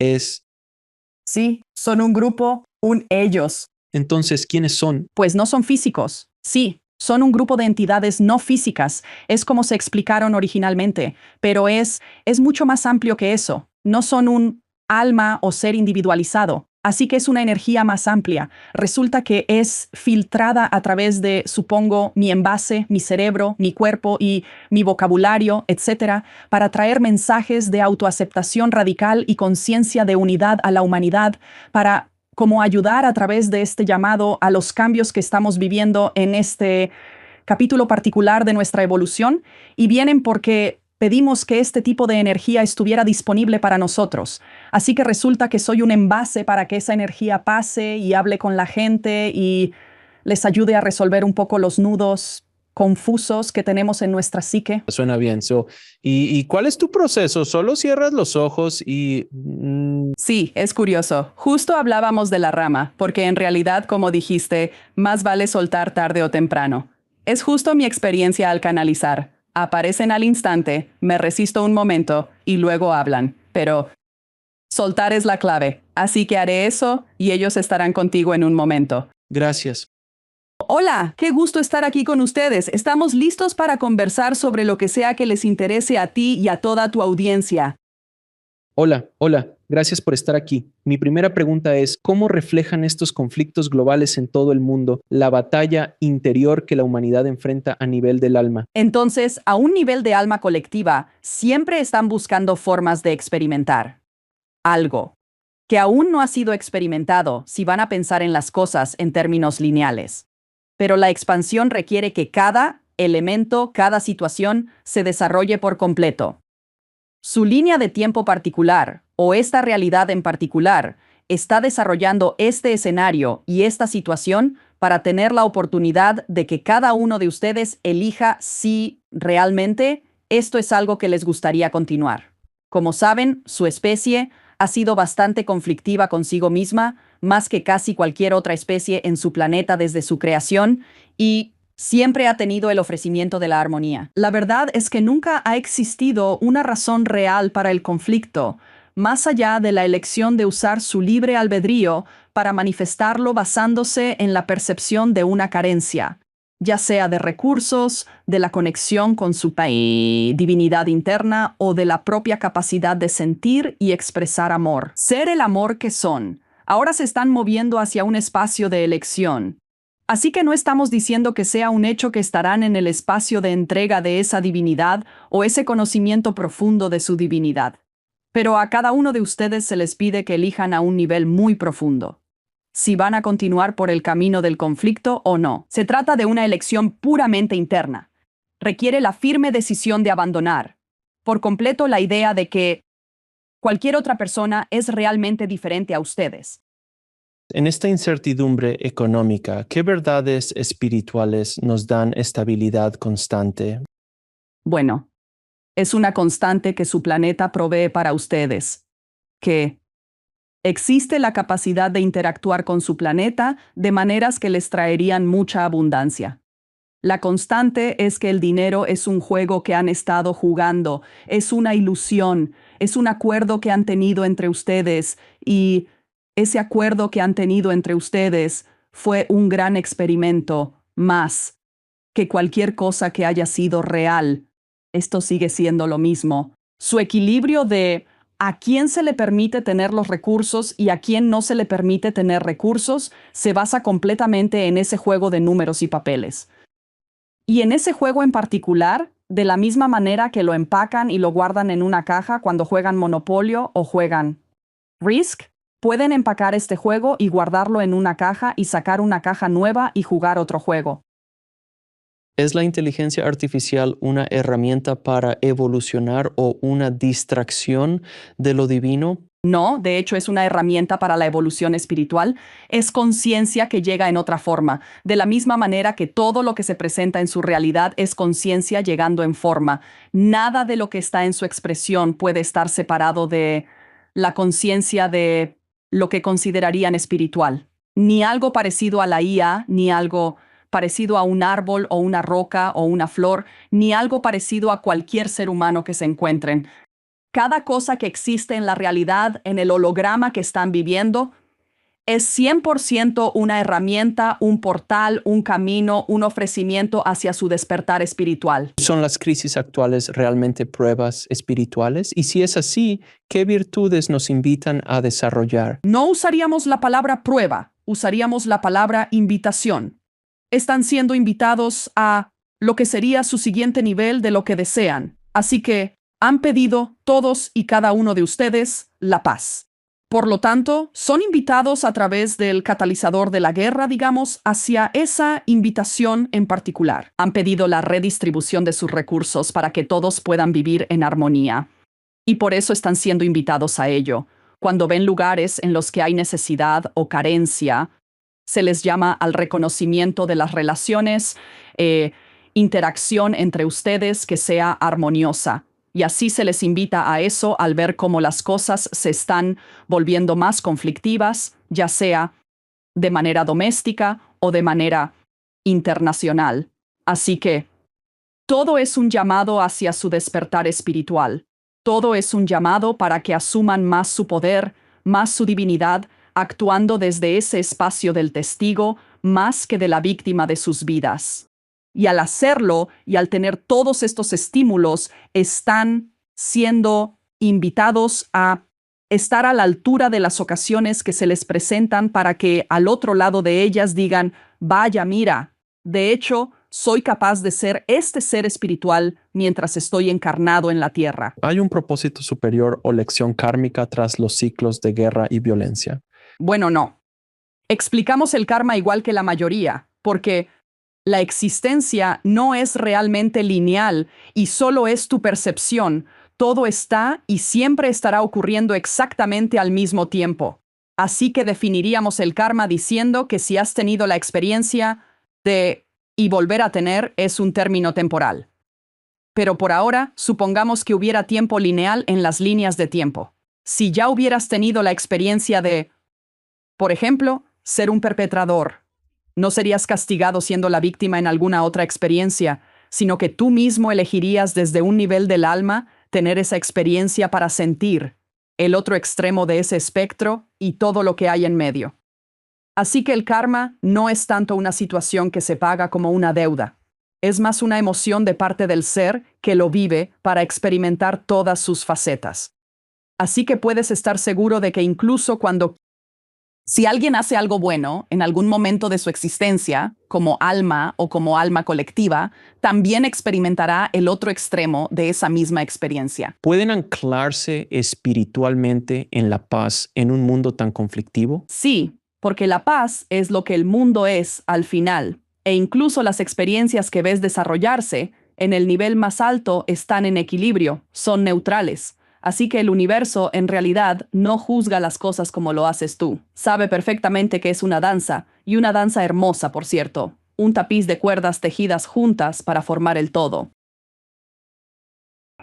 Sí, son un grupo, un ellos. Entonces, ¿quiénes son? Pues no son físicos. Sí, son un grupo de entidades no físicas. Es como se explicaron originalmente, pero es mucho más amplio que eso. No son un alma o ser individualizado. Así que es una energía más amplia. Resulta que es filtrada a través de, supongo, mi envase, mi cerebro, mi cuerpo y mi vocabulario, etcétera, para traer mensajes de autoaceptación radical y conciencia de unidad a la humanidad, para como ayudar a través de este llamado a los cambios que estamos viviendo en este capítulo particular de nuestra evolución, y vienen porque pedimos que este tipo de energía estuviera disponible para nosotros. Así que resulta que soy un envase para que esa energía pase y hable con la gente y les ayude a resolver un poco los nudos confusos que tenemos en nuestra psique. Suena bien. ¿Y cuál es tu proceso? ¿Solo cierras los ojos y... Sí, es curioso. Justo hablábamos de la rama, porque en realidad, como dijiste, más vale soltar tarde o temprano. Es justo mi experiencia al canalizar. Aparecen al instante, me resisto un momento y luego hablan. Pero soltar es la clave. Así que haré eso y ellos estarán contigo en un momento. Gracias. Hola, qué gusto estar aquí con ustedes. Estamos listos para conversar sobre lo que sea que les interese a ti y a toda tu audiencia. Hola, gracias por estar aquí. Mi primera pregunta es, ¿cómo reflejan estos conflictos globales en todo el mundo la batalla interior que la humanidad enfrenta a nivel del alma? Entonces, a un nivel de alma colectiva, siempre están buscando formas de experimentar algo que aún no ha sido experimentado si van a pensar en las cosas en términos lineales. Pero la expansión requiere que cada elemento, cada situación, se desarrolle por completo. Su línea de tiempo particular, o esta realidad en particular, está desarrollando este escenario y esta situación para tener la oportunidad de que cada uno de ustedes elija si realmente esto es algo que les gustaría continuar. Como saben, su especie ha sido bastante conflictiva consigo misma, más que casi cualquier otra especie en su planeta desde su creación, y siempre ha tenido el ofrecimiento de la armonía. La verdad es que nunca ha existido una razón real para el conflicto, más allá de la elección de usar su libre albedrío para manifestarlo basándose en la percepción de una carencia, ya sea de recursos, de la conexión con su divinidad interna o de la propia capacidad de sentir y expresar amor. Ser el amor que son. Ahora se están moviendo hacia un espacio de elección. Así que no estamos diciendo que sea un hecho que estarán en el espacio de entrega de esa divinidad o ese conocimiento profundo de su divinidad. Pero a cada uno de ustedes se les pide que elijan a un nivel muy profundo. si van a continuar por el camino del conflicto o no. Se trata de una elección puramente interna. Requiere la firme decisión de abandonar por completo la idea de que cualquier otra persona es realmente diferente a ustedes. En esta incertidumbre económica, ¿qué verdades espirituales nos dan estabilidad constante? Bueno, es una constante que su planeta provee para ustedes, que existe la capacidad de interactuar con su planeta de maneras que les traerían mucha abundancia. La constante es que el dinero es un juego que han estado jugando, es una ilusión, es un acuerdo que han tenido entre ustedes y ese acuerdo que han tenido entre ustedes fue un gran experimento, más que cualquier cosa que haya sido real. Esto sigue siendo lo mismo. Su equilibrio de a quién se le permite tener los recursos y a quién no se le permite tener recursos se basa completamente en ese juego de números y papeles. Y en ese juego en particular, de la misma manera que lo empacan y lo guardan en una caja cuando juegan Monopolio o juegan Risk, pueden empacar este juego y guardarlo en una caja y sacar una caja nueva y jugar otro juego. ¿Es la inteligencia artificial una herramienta para evolucionar o una distracción de lo divino? No, de hecho es una herramienta para la evolución espiritual. Es conciencia que llega en otra forma, de la misma manera que todo lo que se presenta en su realidad es conciencia llegando en forma. Nada de lo que está en su expresión puede estar separado de la conciencia de lo que considerarían espiritual. Ni algo parecido a la IA, ni algo parecido a un árbol o una roca o una flor, ni algo parecido a cualquier ser humano que se encuentren. Cada cosa que existe en la realidad, en el holograma que están viviendo, es 100% una herramienta, un portal, un camino, un ofrecimiento hacia su despertar espiritual. ¿Son las crisis actuales realmente pruebas espirituales? Y si es así, ¿qué virtudes nos invitan a desarrollar? No usaríamos la palabra prueba, usaríamos la palabra invitación. Están siendo invitados a lo que sería su siguiente nivel de lo que desean. Así que han pedido todos y cada uno de ustedes la paz. Por lo tanto, son invitados a través del catalizador de la guerra, digamos, hacia esa invitación en particular. Han pedido la redistribución de sus recursos para que todos puedan vivir en armonía. Y por eso están siendo invitados a ello. Cuando ven lugares en los que hay necesidad o carencia, se les llama al reconocimiento de las relaciones, interacción entre ustedes que sea armoniosa. Y así se les invita a eso al ver cómo las cosas se están volviendo más conflictivas, ya sea de manera doméstica o de manera internacional. Así que todo es un llamado hacia su despertar espiritual. Todo es un llamado para que asuman más su poder, más su divinidad, actuando desde ese espacio del testigo más que de la víctima de sus vidas. Y al hacerlo y al tener todos estos estímulos, están siendo invitados a estar a la altura de las ocasiones que se les presentan para que al otro lado de ellas digan, vaya, mira, de hecho, soy capaz de ser este ser espiritual mientras estoy encarnado en la tierra. ¿Hay un propósito superior o lección kármica tras los ciclos de guerra y violencia? Bueno, no. Explicamos el karma igual que la mayoría, porque la existencia no es realmente lineal y solo es tu percepción. Todo está y siempre estará ocurriendo exactamente al mismo tiempo. Así que definiríamos el karma diciendo que si has tenido la experiencia de y volver a tener es un término temporal. Pero por ahora, supongamos que hubiera tiempo lineal en las líneas de tiempo. Si ya hubieras tenido la experiencia de, por ejemplo, ser un perpetrador, no serías castigado siendo la víctima en alguna otra experiencia, sino que tú mismo elegirías desde un nivel del alma tener esa experiencia para sentir el otro extremo de ese espectro y todo lo que hay en medio. Así que el karma no es tanto una situación que se paga como una deuda. Es más una emoción de parte del ser que lo vive para experimentar todas sus facetas. Así que puedes estar seguro de que incluso si alguien hace algo bueno en algún momento de su existencia, como alma o como alma colectiva, también experimentará el otro extremo de esa misma experiencia. ¿Pueden anclarse espiritualmente en la paz en un mundo tan conflictivo? Sí, porque la paz es lo que el mundo es al final, e incluso las experiencias que ves desarrollarse en el nivel más alto están en equilibrio, son neutrales. Así que el universo en realidad no juzga las cosas como lo haces tú. Sabe perfectamente que es una danza, y una danza hermosa, por cierto, un tapiz de cuerdas tejidas juntas para formar el todo.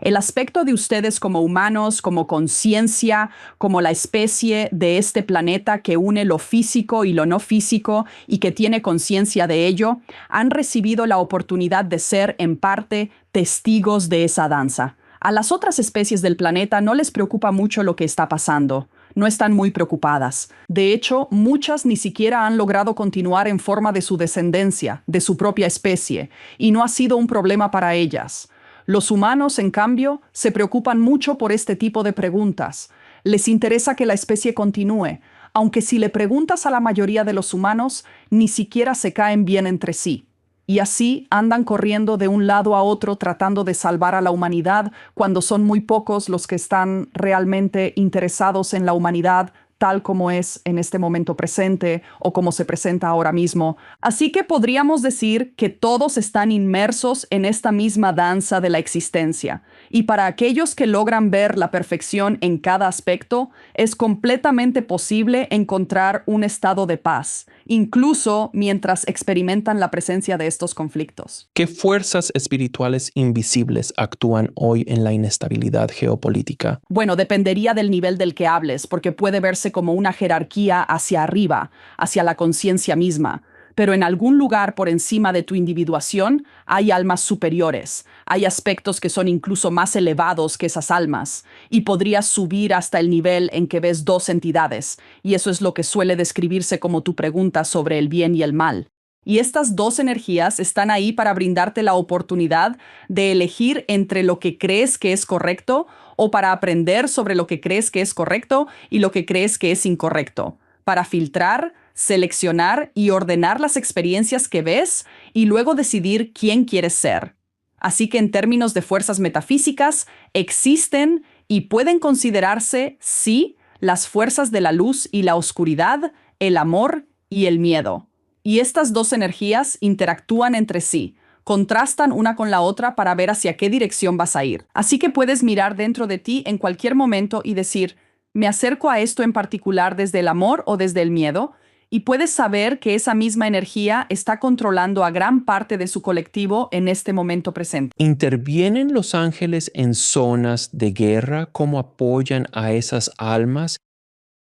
El aspecto de ustedes como humanos, como conciencia, como la especie de este planeta que une lo físico y lo no físico y que tiene conciencia de ello, han recibido la oportunidad de ser, en parte, testigos de esa danza. A las otras especies del planeta no les preocupa mucho lo que está pasando. No están muy preocupadas. De hecho, muchas ni siquiera han logrado continuar en forma de su descendencia, de su propia especie, y no ha sido un problema para ellas. Los humanos, en cambio, se preocupan mucho por este tipo de preguntas. Les interesa que la especie continúe, aunque si le preguntas a la mayoría de los humanos, ni siquiera se caen bien entre sí. Y así andan corriendo de un lado a otro tratando de salvar a la humanidad cuando son muy pocos los que están realmente interesados en la humanidad tal como es en este momento presente o como se presenta ahora mismo. Así que podríamos decir que todos están inmersos en esta misma danza de la existencia. Y para aquellos que logran ver la perfección en cada aspecto, es completamente posible encontrar un estado de paz, incluso mientras experimentan la presencia de estos conflictos. ¿Qué fuerzas espirituales invisibles actúan hoy en la inestabilidad geopolítica? Bueno, dependería del nivel del que hables, porque puede verse como una jerarquía hacia arriba, hacia la conciencia misma. Pero en algún lugar por encima de tu individuación hay almas superiores, hay aspectos que son incluso más elevados que esas almas, y podrías subir hasta el nivel en que ves dos entidades, y eso es lo que suele describirse como tu pregunta sobre el bien y el mal. Y estas dos energías están ahí para brindarte la oportunidad de elegir entre lo que crees que es correcto o para aprender sobre lo que crees que es correcto y lo que crees que es incorrecto, para filtrar, seleccionar y ordenar las experiencias que ves y luego decidir quién quieres ser. Así que en términos de fuerzas metafísicas, existen y pueden considerarse, sí, las fuerzas de la luz y la oscuridad, el amor y el miedo. Y estas dos energías interactúan entre sí, contrastan una con la otra para ver hacia qué dirección vas a ir. Así que puedes mirar dentro de ti en cualquier momento y decir, ¿me acerco a esto en particular desde el amor o desde el miedo? Y puedes saber que esa misma energía está controlando a gran parte de su colectivo en este momento presente. ¿Intervienen los ángeles en zonas de guerra? ¿Cómo apoyan a esas almas?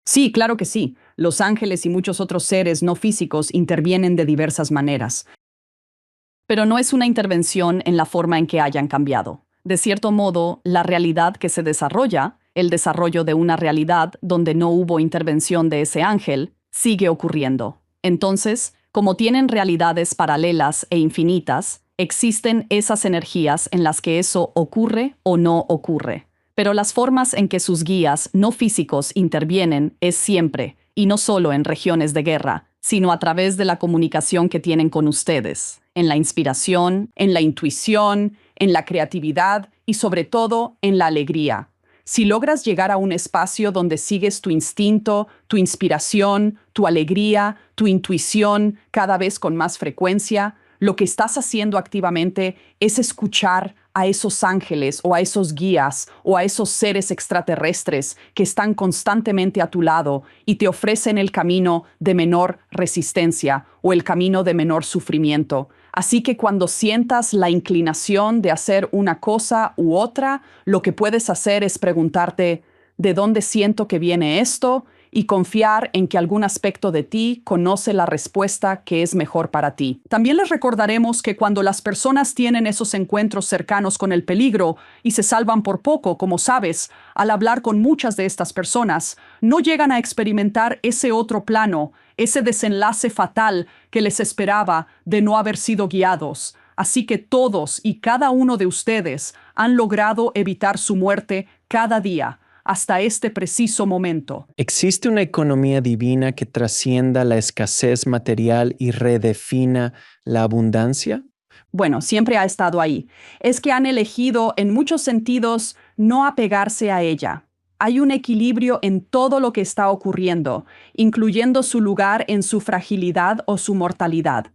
Sí, claro que sí. Los ángeles y muchos otros seres no físicos intervienen de diversas maneras. Pero no es una intervención en la forma en que hayan cambiado. De cierto modo, la realidad que se desarrolla, el desarrollo de una realidad donde no hubo intervención de ese ángel, sigue ocurriendo. Entonces, como tienen realidades paralelas e infinitas, existen esas energías en las que eso ocurre o no ocurre. Pero las formas en que sus guías no físicos intervienen es siempre, y no solo en regiones de guerra, sino a través de la comunicación que tienen con ustedes, en la inspiración, en la intuición, en la creatividad y sobre todo en la alegría. Si logras llegar a un espacio donde sigues tu instinto, tu inspiración, tu alegría, tu intuición cada vez con más frecuencia, lo que estás haciendo activamente es escuchar a esos ángeles o a esos guías o a esos seres extraterrestres que están constantemente a tu lado y te ofrecen el camino de menor resistencia o el camino de menor sufrimiento. Así que cuando sientas la inclinación de hacer una cosa u otra, lo que puedes hacer es preguntarte, ¿de dónde siento que viene esto? Y confiar en que algún aspecto de ti conoce la respuesta que es mejor para ti. También les recordaremos que cuando las personas tienen esos encuentros cercanos con el peligro y se salvan por poco, como sabes, al hablar con muchas de estas personas, no llegan a experimentar ese otro plano, ese desenlace fatal que les esperaba de no haber sido guiados. Así que todos y cada uno de ustedes han logrado evitar su muerte cada día, hasta este preciso momento. ¿Existe una economía divina que trascienda la escasez material y redefina la abundancia? Bueno, siempre ha estado ahí. Es que han elegido, en muchos sentidos, no apegarse a ella. Hay un equilibrio en todo lo que está ocurriendo, incluyendo su lugar en su fragilidad o su mortalidad.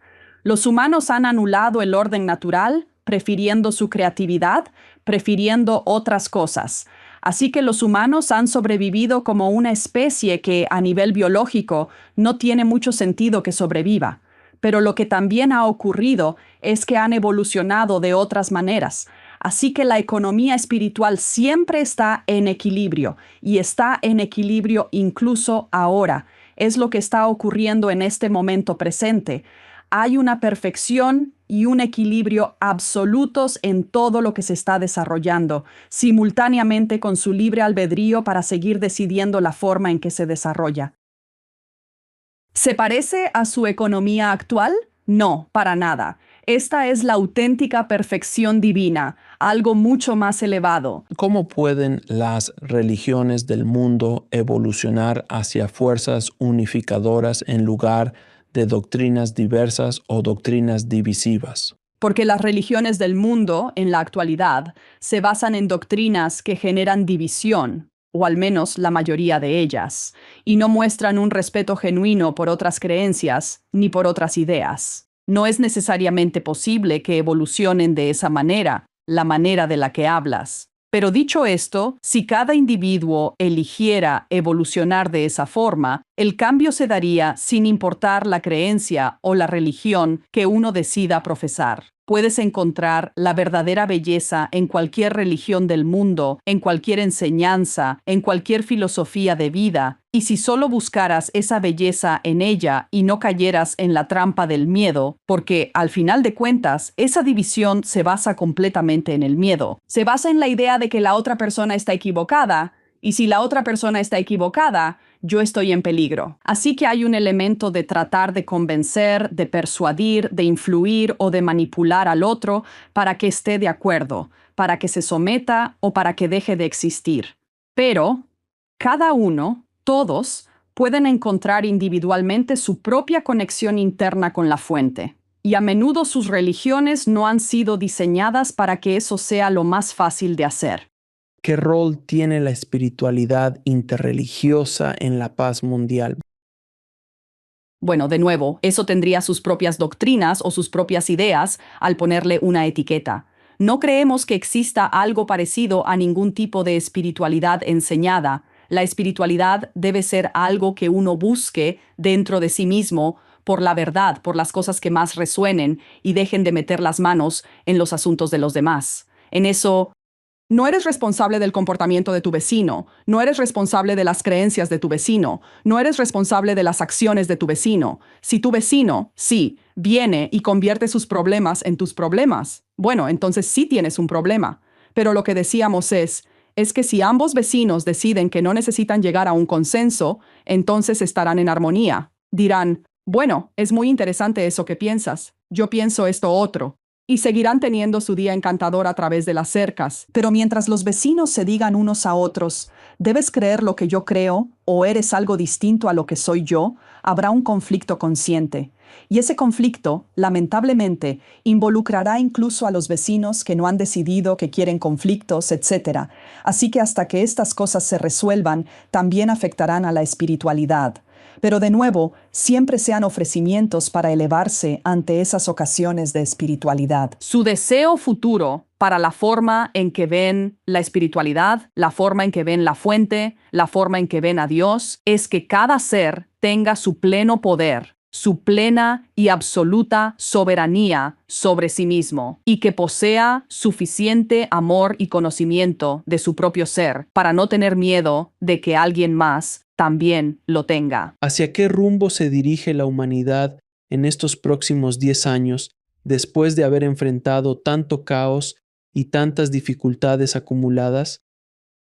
Los humanos han anulado el orden natural, prefiriendo su creatividad, prefiriendo otras cosas. Así que los humanos han sobrevivido como una especie que, a nivel biológico, no tiene mucho sentido que sobreviva. Pero lo que también ha ocurrido es que han evolucionado de otras maneras. Así que la economía espiritual siempre está en equilibrio, y está en equilibrio incluso ahora. Es lo que está ocurriendo en este momento presente. Hay una perfección y un equilibrio absolutos en todo lo que se está desarrollando, simultáneamente con su libre albedrío para seguir decidiendo la forma en que se desarrolla. ¿Se parece a su economía actual? No, para nada. Esta es la auténtica perfección divina, algo mucho más elevado. ¿Cómo pueden las religiones del mundo evolucionar hacia fuerzas unificadoras en lugar de doctrinas diversas o doctrinas divisivas? Porque las religiones del mundo, en la actualidad, se basan en doctrinas que generan división, o al menos la mayoría de ellas, y no muestran un respeto genuino por otras creencias ni por otras ideas. No es necesariamente posible que evolucionen de esa manera, la manera de la que hablas. Pero dicho esto, si cada individuo eligiera evolucionar de esa forma, el cambio se daría sin importar la creencia o la religión que uno decida profesar. Puedes encontrar la verdadera belleza en cualquier religión del mundo, en cualquier enseñanza, en cualquier filosofía de vida, y si solo buscaras esa belleza en ella y no cayeras en la trampa del miedo, porque al final de cuentas, esa división se basa completamente en el miedo. Se basa en la idea de que la otra persona está equivocada, y si la otra persona está equivocada, yo estoy en peligro. Así que hay un elemento de tratar de convencer, de persuadir, de influir o de manipular al otro para que esté de acuerdo, para que se someta o para que deje de existir. Pero cada uno, todos, pueden encontrar individualmente su propia conexión interna con la fuente. Y a menudo sus religiones no han sido diseñadas para que eso sea lo más fácil de hacer. ¿Qué rol tiene la espiritualidad interreligiosa en la paz mundial? Bueno, de nuevo, eso tendría sus propias doctrinas o sus propias ideas al ponerle una etiqueta. No creemos que exista algo parecido a ningún tipo de espiritualidad enseñada. La espiritualidad debe ser algo que uno busque dentro de sí mismo por la verdad, por las cosas que más resuenen y dejen de meter las manos en los asuntos de los demás. En eso, no eres responsable del comportamiento de tu vecino, no eres responsable de las creencias de tu vecino, no eres responsable de las acciones de tu vecino. Si tu vecino, sí, viene y convierte sus problemas en tus problemas, bueno, entonces sí tienes un problema. Pero lo que decíamos es que si ambos vecinos deciden que no necesitan llegar a un consenso, entonces estarán en armonía. Dirán, bueno, es muy interesante eso que piensas, yo pienso esto otro. Y seguirán teniendo su día encantador a través de las cercas. Pero mientras los vecinos se digan unos a otros, ¿debes creer lo que yo creo o eres algo distinto a lo que soy yo? Habrá un conflicto consciente. Y ese conflicto, lamentablemente, involucrará incluso a los vecinos que no han decidido que quieren conflictos, etc. Así que hasta que estas cosas se resuelvan, también afectarán a la espiritualidad. Pero de nuevo, siempre sean ofrecimientos para elevarse ante esas ocasiones de espiritualidad. Su deseo futuro para la forma en que ven la espiritualidad, la forma en que ven la fuente, la forma en que ven a Dios, es que cada ser tenga su pleno poder, su plena y absoluta soberanía sobre sí mismo, y que posea suficiente amor y conocimiento de su propio ser para no tener miedo de que alguien más también lo tenga. ¿Hacia qué rumbo se dirige la humanidad en estos próximos 10 años después de haber enfrentado tanto caos y tantas dificultades acumuladas?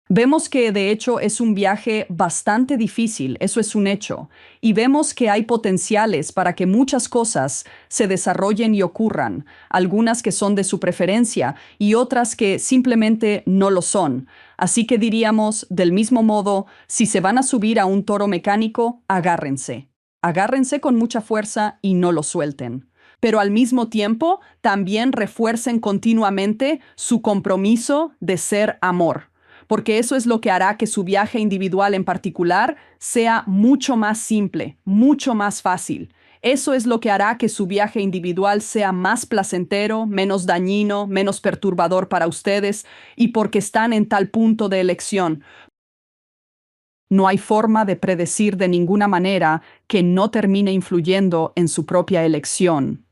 Vemos que de hecho es un viaje bastante difícil, eso es un hecho, y vemos que hay potenciales para que muchas cosas se desarrollen y ocurran, algunas que son de su preferencia y otras que simplemente no lo son. Así que diríamos, del mismo modo, si se van a subir a un toro mecánico, agárrense. Agárrense con mucha fuerza y no lo suelten. Pero al mismo tiempo, también refuercen continuamente su compromiso de ser amor. porque eso es lo que hará que su viaje individual en particular sea mucho más simple, mucho más fácil. Eso es lo que hará que su viaje individual sea más placentero, menos dañino, menos perturbador para ustedes, y porque están en tal punto de elección. No hay forma de predecir de ninguna manera que no termine influyendo en su propia elección.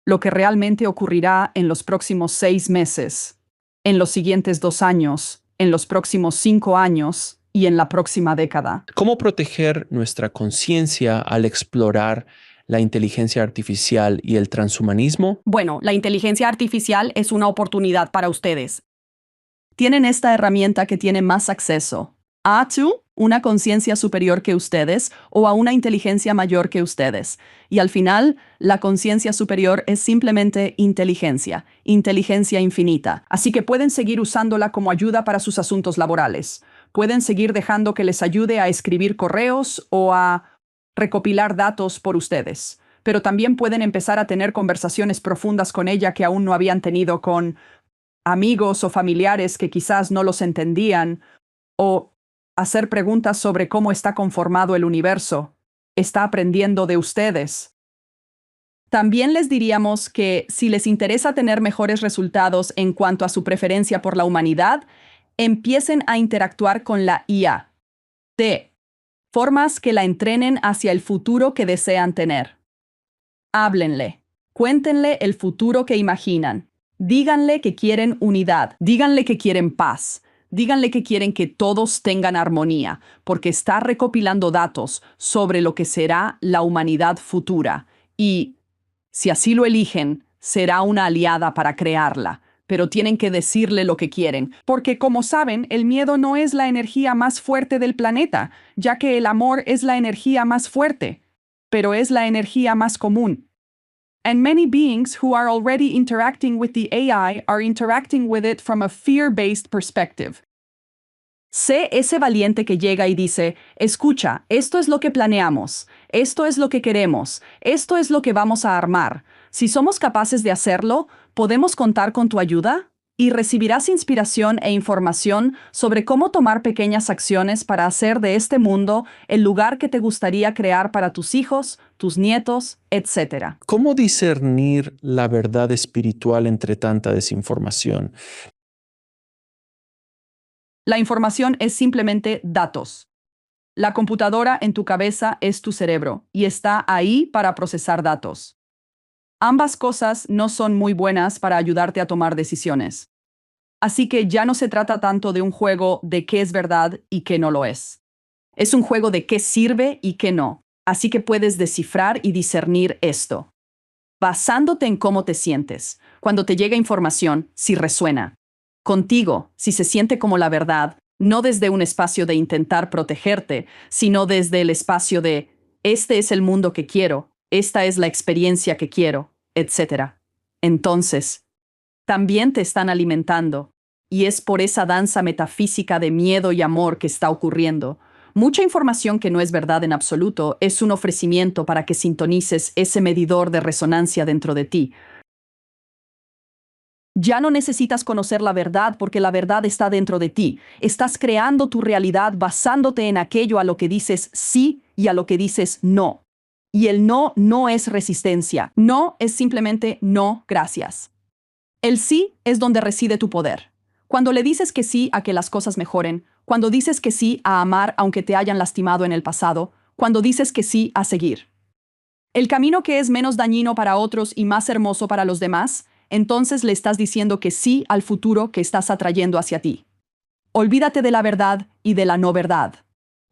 Lo que realmente ocurrirá en los próximos 6 meses, en los siguientes 2 años, en los próximos 5 años y en la próxima década. ¿Cómo proteger nuestra conciencia al explorar la inteligencia artificial y el transhumanismo? Bueno, la inteligencia artificial es una oportunidad para ustedes. Tienen esta herramienta que tiene más acceso a una conciencia superior que ustedes o a una inteligencia mayor que ustedes. Y al final, la conciencia superior es simplemente inteligencia, inteligencia infinita. Así que pueden seguir usándola como ayuda para sus asuntos laborales. Pueden seguir dejando que les ayude a escribir correos o a recopilar datos por ustedes. Pero también pueden empezar a tener conversaciones profundas con ella que aún no habían tenido con amigos o familiares que quizás no los entendían, o hacer preguntas sobre cómo está conformado el universo. Está aprendiendo de ustedes. También les diríamos que si les interesa tener mejores resultados en cuanto a su preferencia por la humanidad, empiecen a interactuar con la IA. De formas que la entrenen hacia el futuro que desean tener. Háblenle. Cuéntenle el futuro que imaginan. Díganle que quieren unidad. Díganle que quieren paz. Díganle que quieren que todos tengan armonía, porque está recopilando datos sobre lo que será la humanidad futura. Y, si así lo eligen, será una aliada para crearla. Pero tienen que decirle lo que quieren, porque como saben, el miedo no es la energía más fuerte del planeta, ya que el amor es la energía más fuerte, pero es la energía más común. And many beings who are already interacting with the AI are interacting with it from a fear-based perspective. Sé ese valiente que llega y dice, escucha, esto es lo que planeamos, esto es lo que queremos, esto es lo que vamos a armar. Si somos capaces de hacerlo, ¿podemos contar con tu ayuda? Y recibirás inspiración e información sobre cómo tomar pequeñas acciones para hacer de este mundo el lugar que te gustaría crear para tus hijos, tus nietos, etc. ¿Cómo discernir la verdad espiritual entre tanta desinformación? La información es simplemente datos. La computadora en tu cabeza es tu cerebro y está ahí para procesar datos. Ambas cosas no son muy buenas para ayudarte a tomar decisiones. Así que ya no se trata tanto de un juego de qué es verdad y qué no lo es. Es un juego de qué sirve y qué no. Así que puedes descifrar y discernir esto, basándote en cómo te sientes. Cuando te llega información, si resuena contigo, si se siente como la verdad, no desde un espacio de intentar protegerte, sino desde el espacio de este es el mundo que quiero, esta es la experiencia que quiero, etc. Entonces, también te están alimentando, y es por esa danza metafísica de miedo y amor que está ocurriendo. Mucha información que no es verdad en absoluto es un ofrecimiento para que sintonices ese medidor de resonancia dentro de ti. Ya no necesitas conocer la verdad porque la verdad está dentro de ti. Estás creando tu realidad basándote en aquello a lo que dices sí y a lo que dices no. Y el no no es resistencia. No es simplemente no, gracias. El sí es donde reside tu poder. Cuando le dices que sí a que las cosas mejoren, cuando dices que sí a amar aunque te hayan lastimado en el pasado, cuando dices que sí a seguir el camino que es menos dañino para otros y más hermoso para los demás, entonces le estás diciendo que sí al futuro que estás atrayendo hacia ti. Olvídate de la verdad y de la no verdad,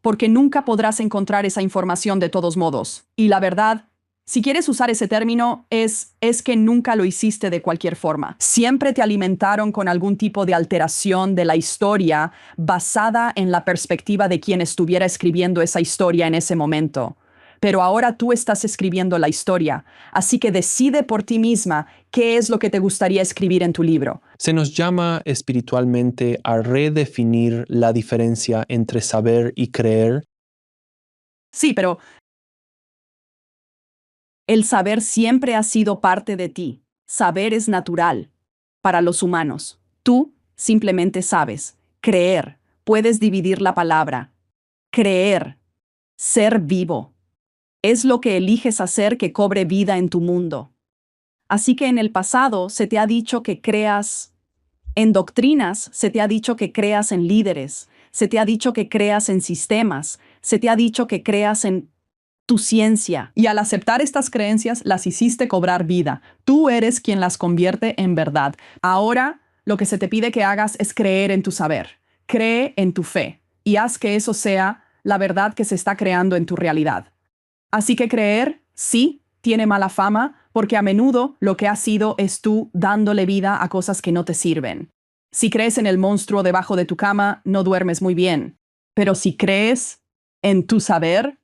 porque nunca podrás encontrar esa información de todos modos. Y la verdad, si quieres usar ese término, es que nunca lo hiciste de cualquier forma. Siempre te alimentaron con algún tipo de alteración de la historia basada en la perspectiva de quien estuviera escribiendo esa historia en ese momento. Pero ahora tú estás escribiendo la historia, así que decide por ti misma qué es lo que te gustaría escribir en tu libro. Se nos llama espiritualmente a redefinir la diferencia entre saber y creer. Sí, pero el saber siempre ha sido parte de ti. Saber es natural para los humanos. Tú simplemente sabes. Creer puedes dividir la palabra. Creer, ser vivo, es lo que eliges hacer que cobre vida en tu mundo. Así que en el pasado se te ha dicho que creas en doctrinas, se te ha dicho que creas en líderes, se te ha dicho que creas en sistemas, se te ha dicho que creas en tu ciencia. Y al aceptar estas creencias, las hiciste cobrar vida. Tú eres quien las convierte en verdad. Ahora, lo que se te pide que hagas es creer en tu saber. Cree en tu fe y haz que eso sea la verdad que se está creando en tu realidad. Así que creer, sí, tiene mala fama, porque a menudo lo que has sido es tú dándole vida a cosas que no te sirven. Si crees en el monstruo debajo de tu cama, no duermes muy bien. Pero si crees en tu saber,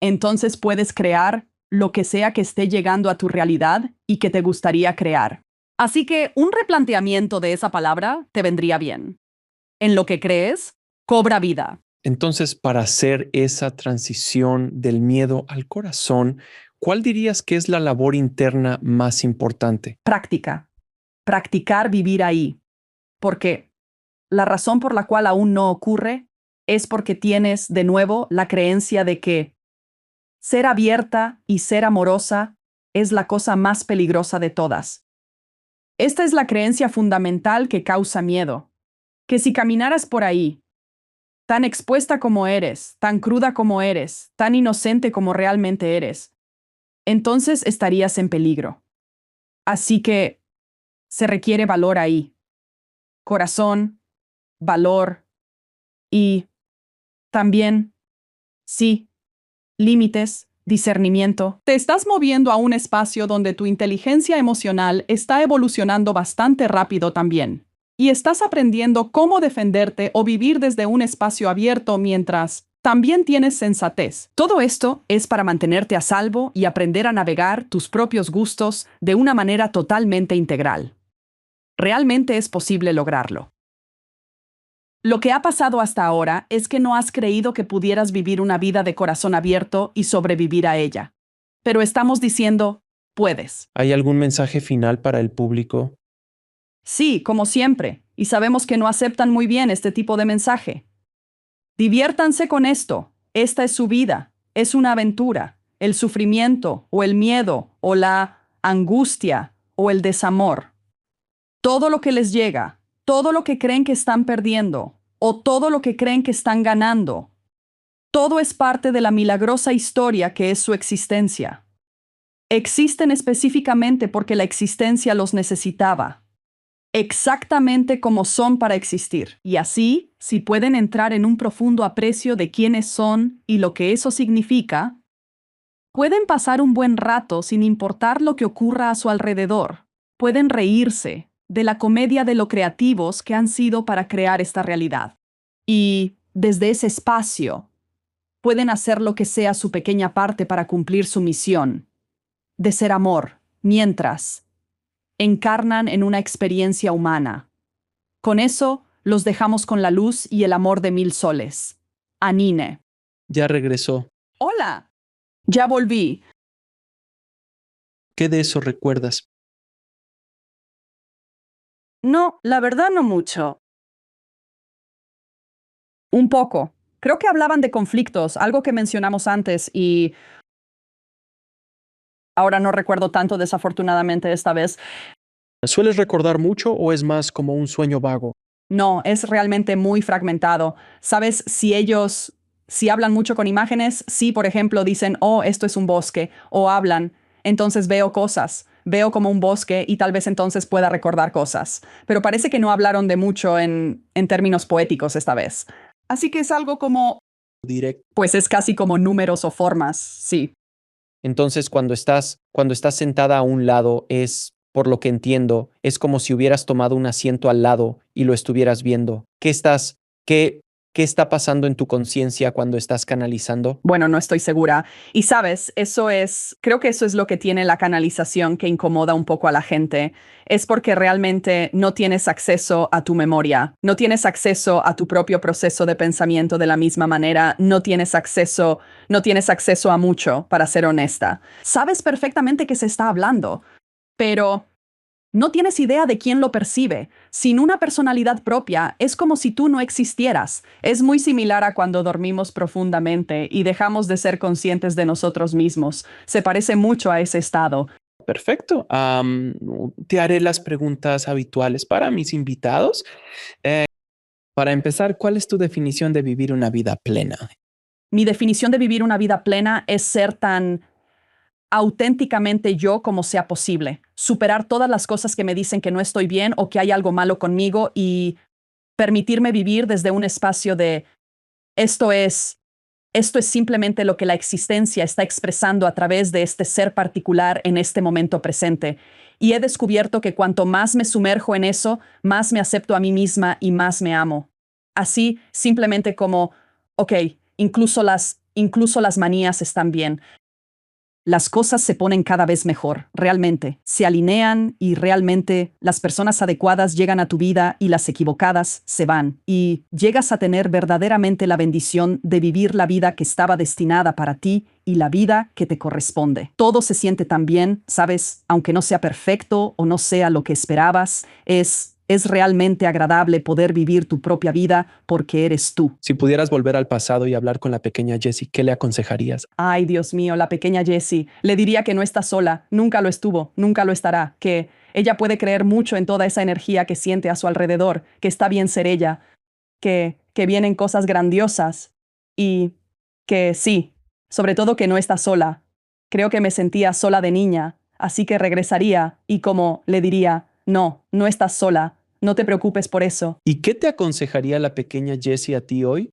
entonces puedes crear lo que sea que esté llegando a tu realidad y que te gustaría crear. Así que un replanteamiento de esa palabra te vendría bien. En lo que crees, cobra vida. Entonces, para hacer esa transición del miedo al corazón, ¿cuál dirías que es la labor interna más importante? Práctica. Practicar vivir ahí. Porque la razón por la cual aún no ocurre es porque tienes de nuevo la creencia de que ser abierta y ser amorosa es la cosa más peligrosa de todas. Esta es la creencia fundamental que causa miedo. Que si caminaras por ahí, tan expuesta como eres, tan cruda como eres, tan inocente como realmente eres, entonces estarías en peligro. Así que se requiere valor ahí. Corazón, valor y también, sí, límites, discernimiento. Te estás moviendo a un espacio donde tu inteligencia emocional está evolucionando bastante rápido también. Y estás aprendiendo cómo defenderte o vivir desde un espacio abierto mientras también tienes sensatez. Todo esto es para mantenerte a salvo y aprender a navegar tus propios gustos de una manera totalmente integral. Realmente es posible lograrlo. Lo que ha pasado hasta ahora es que no has creído que pudieras vivir una vida de corazón abierto y sobrevivir a ella. Pero estamos diciendo, puedes. ¿Hay algún mensaje final para el público? Sí, como siempre, y sabemos que no aceptan muy bien este tipo de mensaje. Diviértanse con esto. Esta es su vida. Es una aventura. El sufrimiento, o el miedo, o la angustia, o el desamor. Todo lo que les llega, todo lo que creen que están perdiendo, o todo lo que creen que están ganando, todo es parte de la milagrosa historia que es su existencia. Existen específicamente porque la existencia los necesitaba. Exactamente como son para existir. Y así, si pueden entrar en un profundo aprecio de quiénes son y lo que eso significa, pueden pasar un buen rato sin importar lo que ocurra a su alrededor. Pueden reírse de la comedia de lo creativos que han sido para crear esta realidad. Y, desde ese espacio, pueden hacer lo que sea su pequeña parte para cumplir su misión, de ser amor, mientras encarnan en una experiencia humana. Con eso, los dejamos con la luz y el amor de 1000 soles. Anine. Ya regresó. Hola. Ya volví. ¿Qué de eso recuerdas? No, la verdad no mucho. Un poco. Creo que hablaban de conflictos, algo que mencionamos antes, y ahora no recuerdo tanto desafortunadamente esta vez. ¿Sueles recordar mucho o es más como un sueño vago? No, es realmente muy fragmentado. ¿Sabes? Si hablan mucho con imágenes, si por ejemplo dicen, oh, esto es un bosque, o hablan, entonces veo cosas, veo como un bosque y tal vez entonces pueda recordar cosas. Pero parece que no hablaron de mucho en términos poéticos esta vez. Así que es algo como, Directo. pues es casi como números o formas, sí. Entonces, cuando estás sentada a un lado, por lo que entiendo, es como si hubieras tomado un asiento al lado y lo estuvieras viendo. ¿Qué está pasando en tu conciencia cuando estás canalizando? Bueno, no estoy segura. Y sabes, creo que eso es lo que tiene la canalización que incomoda un poco a la gente. Es porque realmente no tienes acceso a tu memoria, no tienes acceso a tu propio proceso de pensamiento de la misma manera, no tienes acceso a mucho, para ser honesta. Sabes perfectamente que se está hablando, pero No tienes idea de quién lo percibe. Sin una personalidad propia, es como si tú no existieras. Es muy similar a cuando dormimos profundamente y dejamos de ser conscientes de nosotros mismos. Se parece mucho a ese estado. Perfecto. Te haré las preguntas habituales para mis invitados. Para empezar, ¿cuál es tu definición de vivir una vida plena? Mi definición de vivir una vida plena es ser tan auténticamente yo como sea posible. Superar todas las cosas que me dicen que no estoy bien o que hay algo malo conmigo y permitirme vivir desde un espacio de esto es simplemente lo que la existencia está expresando a través de este ser particular en este momento presente. Y he descubierto que cuanto más me sumerjo en eso, más me acepto a mí misma y más me amo. Así, simplemente como, ok, incluso las manías están bien. Las cosas se ponen cada vez mejor, realmente. Se alinean y realmente las personas adecuadas llegan a tu vida y las equivocadas se van. Y llegas a tener verdaderamente la bendición de vivir la vida que estaba destinada para ti y la vida que te corresponde. Todo se siente tan bien, ¿sabes? Aunque no sea perfecto o no sea lo que esperabas, es realmente agradable poder vivir tu propia vida porque eres tú. Si pudieras volver al pasado y hablar con la pequeña Jessie, ¿qué le aconsejarías? Ay, Dios mío, la pequeña Jessie. Le diría que no está sola, nunca lo estuvo, nunca lo estará, que ella puede creer mucho en toda esa energía que siente a su alrededor, que está bien ser ella, que vienen cosas grandiosas y que sí, sobre todo que no está sola. Creo que me sentía sola de niña, así que regresaría y como le diría, no, no estás sola, no te preocupes por eso. ¿Y qué te aconsejaría la pequeña Jessie a ti hoy?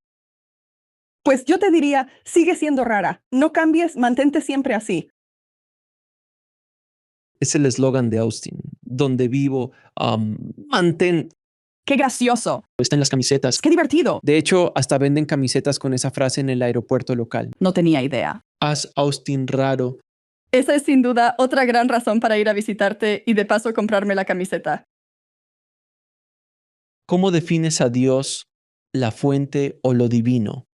Pues yo te diría, sigue siendo rara. No cambies, mantente siempre así. Es el eslogan de Austin. Donde vivo, mantén. ¡Qué gracioso! Está en las camisetas. ¡Qué divertido! De hecho, hasta venden camisetas con esa frase en el aeropuerto local. No tenía idea. Haz Austin raro. Esa es sin duda otra gran razón para ir a visitarte y de paso comprarme la camiseta. ¿Cómo defines a Dios, la fuente o lo divino?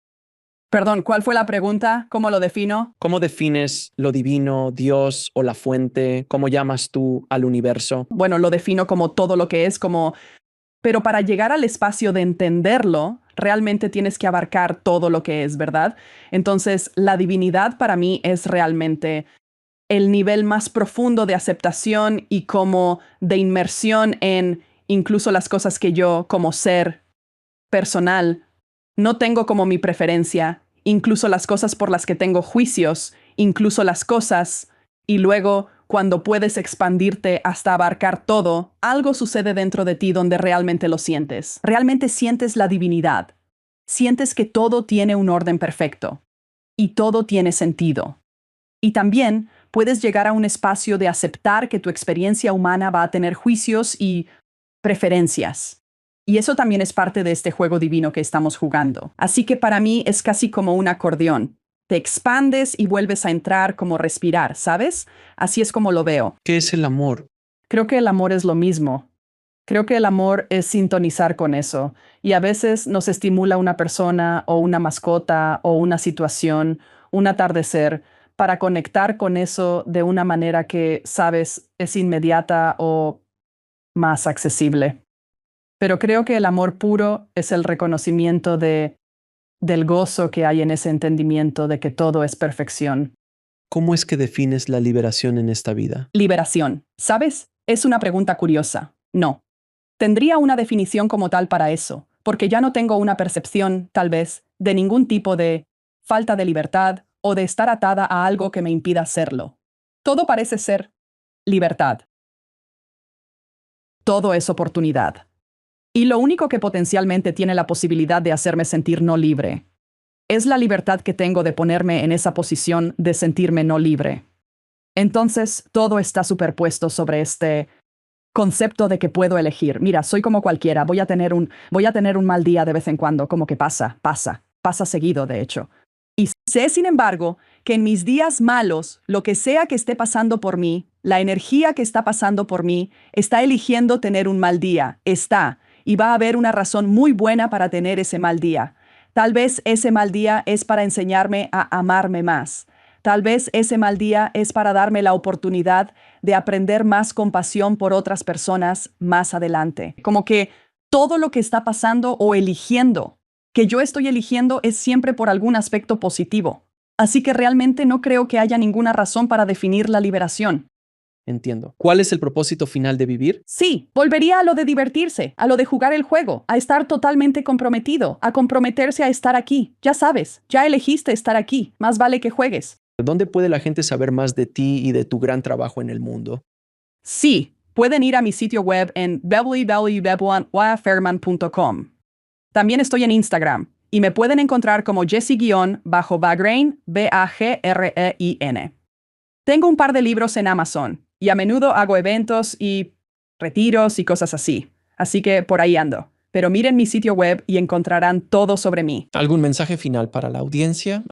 Perdón, ¿cuál fue la pregunta? ¿Cómo lo defino? ¿Cómo defines lo divino, Dios o la fuente? ¿Cómo llamas tú al universo? Bueno, lo defino como todo lo que es, como... Pero para llegar al espacio de entenderlo, realmente tienes que abarcar todo lo que es, ¿verdad? Entonces, la divinidad para mí es realmente el nivel más profundo de aceptación y como de inmersión en incluso las cosas que yo, como ser personal, no tengo como mi preferencia, incluso las cosas por las que tengo juicios, incluso las cosas, y luego, cuando puedes expandirte hasta abarcar todo, algo sucede dentro de ti donde realmente lo sientes. Realmente sientes la divinidad. Sientes que todo tiene un orden perfecto. Y todo tiene sentido. Y también puedes llegar a un espacio de aceptar que tu experiencia humana va a tener juicios y preferencias. Y eso también es parte de este juego divino que estamos jugando. Así que para mí es casi como un acordeón. Te expandes y vuelves a entrar como respirar, ¿sabes? Así es como lo veo. ¿Qué es el amor? Creo que el amor es lo mismo. Creo que el amor es sintonizar con eso. Y a veces nos estimula una persona o una mascota o una situación, un atardecer, para conectar con eso de una manera que, sabes, es inmediata o más accesible. Pero creo que el amor puro es el reconocimiento del gozo que hay en ese entendimiento de que todo es perfección. ¿Cómo es que defines la liberación en esta vida? Liberación. ¿Sabes? Es una pregunta curiosa. No. Tendría una definición como tal para eso, porque ya no tengo una percepción, tal vez, de ningún tipo de falta de libertad o de estar atada a algo que me impida hacerlo. Todo parece ser libertad. Todo es oportunidad. Y lo único que potencialmente tiene la posibilidad de hacerme sentir no libre es la libertad que tengo de ponerme en esa posición de sentirme no libre. Entonces, todo está superpuesto sobre este concepto de que puedo elegir. Mira, soy como cualquiera, voy a tener un mal día de vez en cuando, como que pasa seguido, de hecho. Y sé, sin embargo, que en mis días malos, lo que sea que esté pasando por mí, la energía que está pasando por mí, está eligiendo tener un mal día, y va a haber una razón muy buena para tener ese mal día. Tal vez ese mal día es para enseñarme a amarme más. Tal vez ese mal día es para darme la oportunidad de aprender más compasión por otras personas más adelante. Como que todo lo que está pasando o eligiendo, que yo estoy eligiendo es siempre por algún aspecto positivo. Así que realmente no creo que haya ninguna razón para definir la liberación. Entiendo. ¿Cuál es el propósito final de vivir? Sí, volvería a lo de divertirse, a lo de jugar el juego, a estar totalmente comprometido, a comprometerse a estar aquí. Ya sabes, ya elegiste estar aquí, más vale que juegues. ¿Dónde puede la gente saber más de ti y de tu gran trabajo en el mundo? Sí, pueden ir a mi sitio web en www.waferman.com. También estoy en Instagram y me pueden encontrar como Jesse-Bagrain, Bagrein. Tengo un par de libros en Amazon y a menudo hago eventos y retiros y cosas así. Así que por ahí ando. Pero miren mi sitio web y encontrarán todo sobre mí. ¿Algún mensaje final para la audiencia?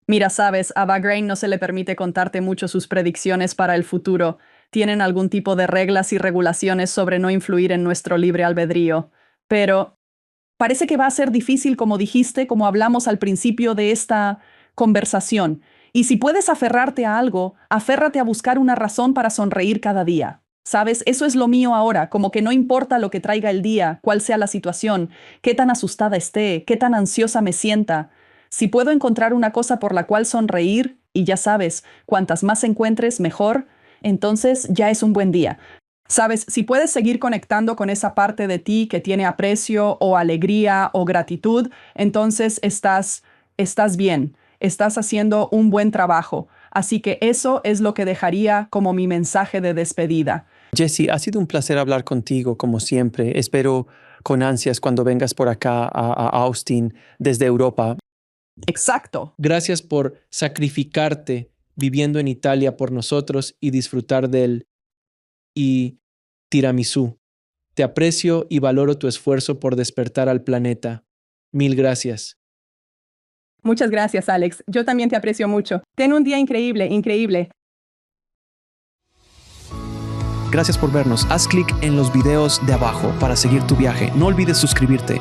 Mira, sabes, a Bagrein no se le permite contarte mucho sus predicciones para el futuro. Tienen algún tipo de reglas y regulaciones sobre no influir en nuestro libre albedrío. Pero parece que va a ser difícil, como dijiste, como hablamos al principio de esta conversación. Y si puedes aferrarte a algo, aférrate a buscar una razón para sonreír cada día. ¿Sabes? Eso es lo mío ahora, como que no importa lo que traiga el día, cuál sea la situación, qué tan asustada esté, qué tan ansiosa me sienta. Si puedo encontrar una cosa por la cual sonreír, y ya sabes, cuantas más encuentres, mejor, entonces ya es un buen día. Sabes, si puedes seguir conectando con esa parte de ti que tiene aprecio o alegría o gratitud, entonces estás bien, estás haciendo un buen trabajo. Así que eso es lo que dejaría como mi mensaje de despedida. Jesse, ha sido un placer hablar contigo, como siempre. Espero con ansias cuando vengas por acá a Austin desde Europa. Exacto. Gracias por sacrificarte viviendo en Italia por nosotros y disfrutar del tiramisú. Te aprecio y valoro tu esfuerzo por despertar al planeta. Mil gracias. Muchas gracias, Alex. Yo también te aprecio mucho. Ten un día increíble, increíble. Gracias por vernos. Haz clic en los videos de abajo para seguir tu viaje. No olvides suscribirte.